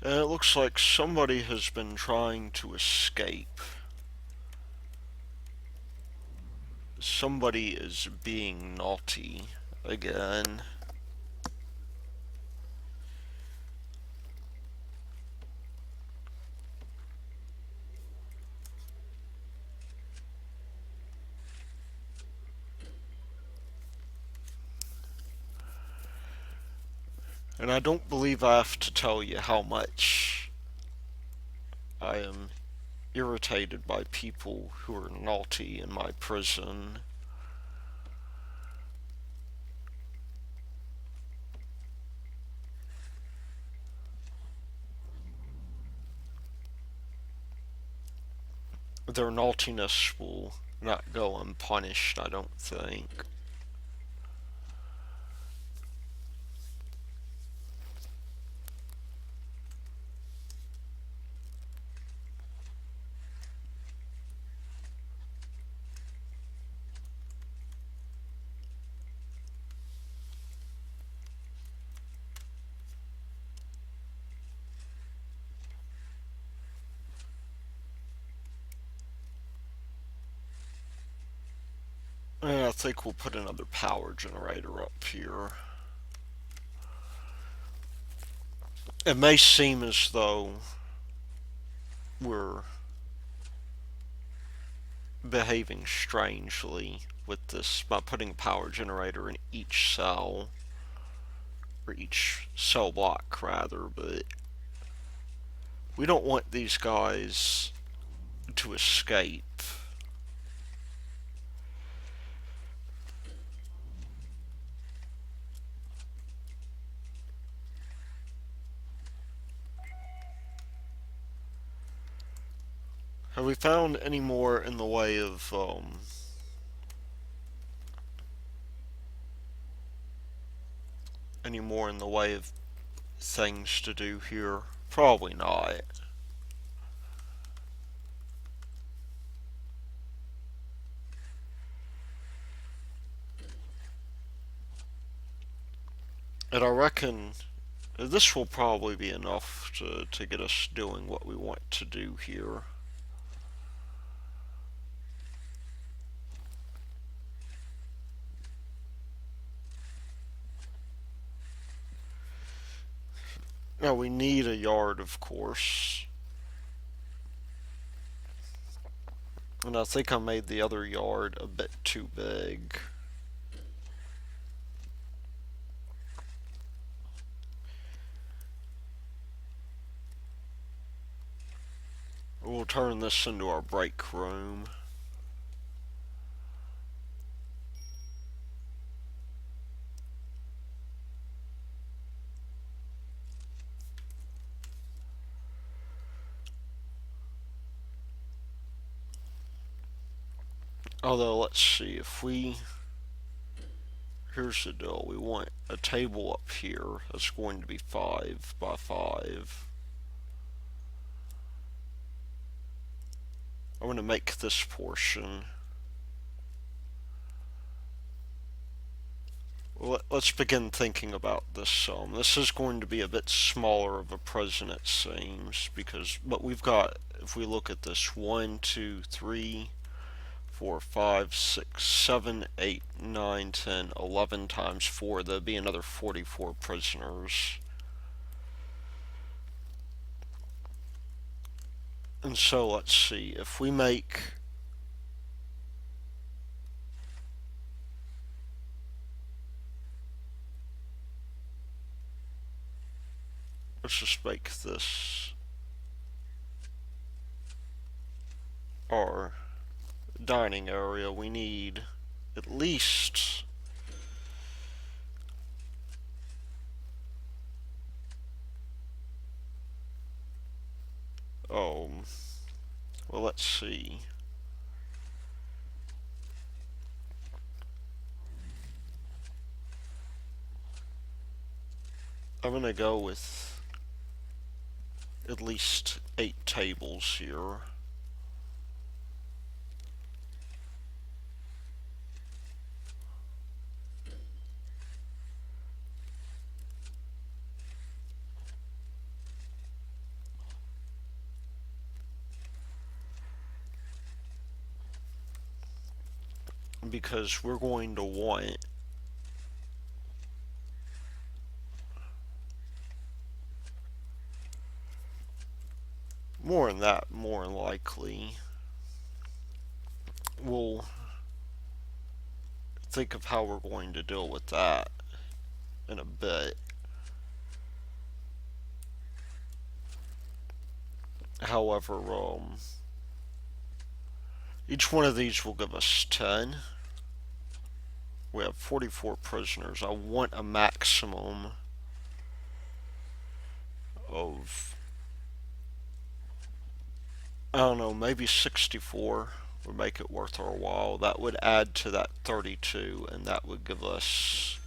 And it looks like somebody has been trying to escape. Somebody is being naughty again. And I don't believe I have to tell you how much I am irritated by people who are naughty in my prison. Their naughtiness will not go unpunished, I don't think. And I think we'll put another power generator up here. It may seem as though we're behaving strangely with this by putting a power generator in each cell, or each cell block rather, but we don't want these guys to escape. Have we found any more in the way of any more in the way of things to do here? Probably not. And I reckon this will probably be enough to get us doing what we want to do here. Now we need a yard, of course. And I think I made the other yard a bit too big. We'll turn this into our break room. Although, let's see, if we... Here's the deal. We want a table up here that's going to be 5 by 5. I'm going to make this portion. Let's begin thinking about this. This is going to be a bit smaller of a prison, it seems, but we've got, if we look at this, 1, 2, 3, 4, 5, 6, 7, 8, 9, 10, 11 times 4. That'd be another 44 prisoners. And so let's see, if we make, let's just make this our dining area. We need at least um well, let's see. I'm gonna go with at least 8 tables here. Because we're going to want more than that, more than likely. We'll think of how we're going to deal with that in a bit. However, each one of these will give us 10. We have 44 prisoners. I want a maximum of, I don't know, maybe 64 would make it worth our while. That would add to that 32, and that would give us,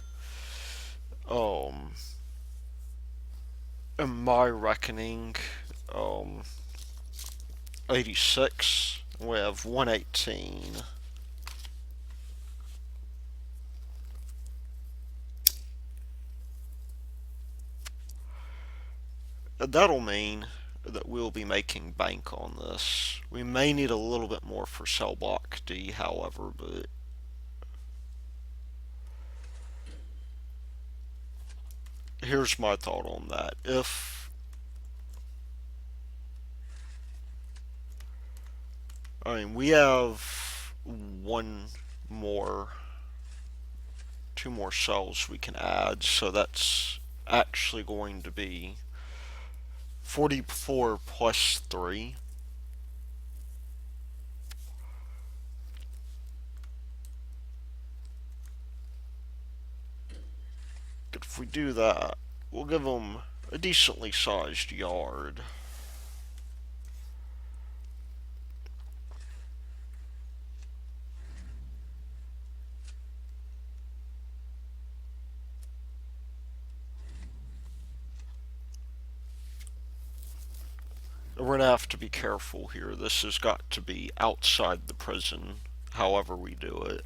in my reckoning, um, 86. We have 118. That'll mean that we'll be making bank on this. We may need a little bit more for cell block D, however, but here's my thought on that. We have one more, two more cells we can add, so that's actually going to be 44 plus 3. If we do that, we'll give them a decently sized yard. We're gonna have to be careful here. This has got to be outside the prison, however we do it.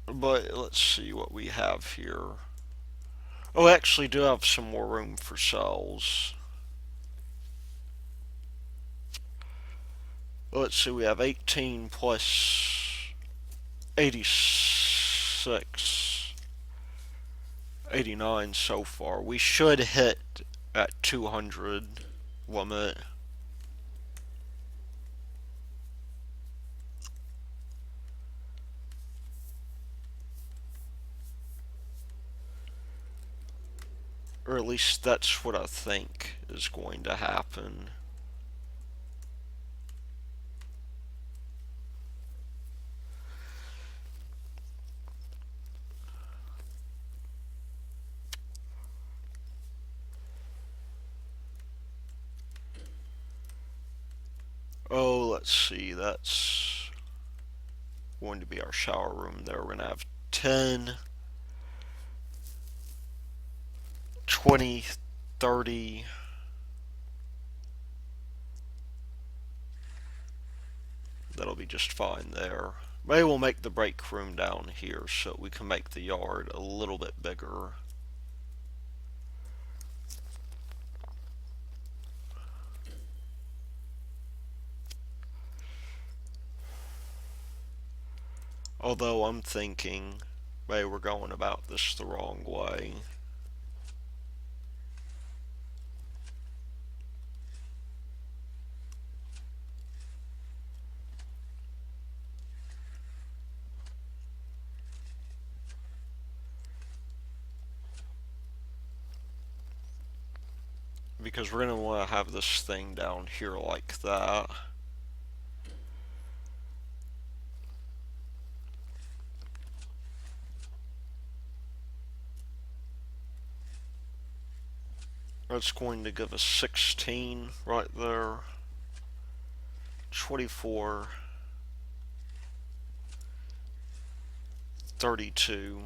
But let's see what we have here. Oh, I actually do have some more room for cells. Let's see, we have 18 plus 86, 89 so far. We should hit at 200 limit. Or at least that's what I think is going to happen. Oh, let's see, that's going to be our shower room there. We're going to have 10, 20, 30. That'll be just fine there. Maybe we'll make the break room down here so we can make the yard a little bit bigger. Although I'm thinking maybe we're going about this the wrong way. Because we're going to want to have this thing down here like that. That's going to give us 16 right there. 24. 32.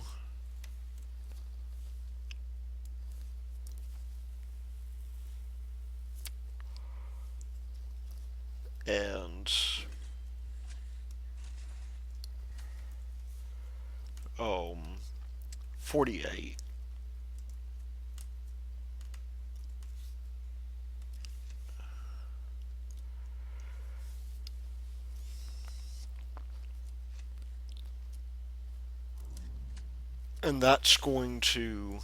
And 48. And that's going to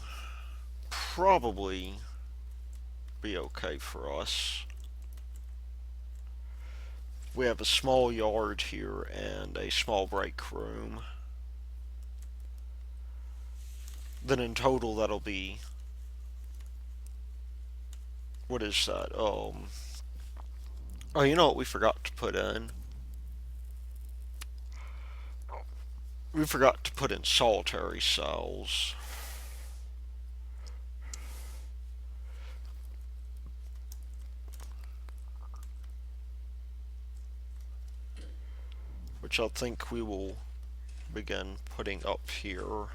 probably be okay for us. We have a small yard here and a small break room. Then in total that'll be, what is that? Oh, you know what we forgot to put in? We forgot to put in solitary cells. Which I think we will begin putting up here.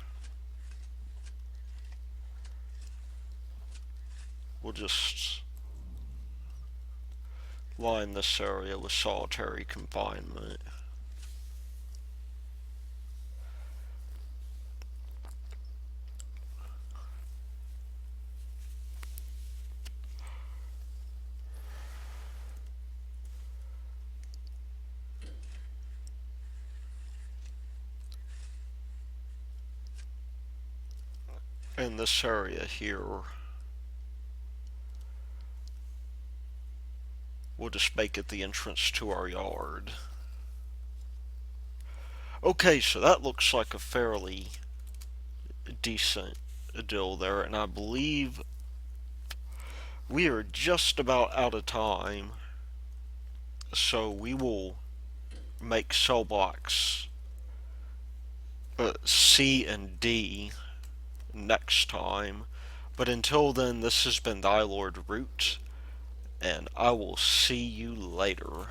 We'll just line this area with solitary confinement. In this area here, we'll just make it the entrance to our yard. Okay, so that looks like a fairly decent deal there, and I believe we are just about out of time, so we will make cell blocks C and D next time. But until then, this has been Thy Lord Root, and I will see you later.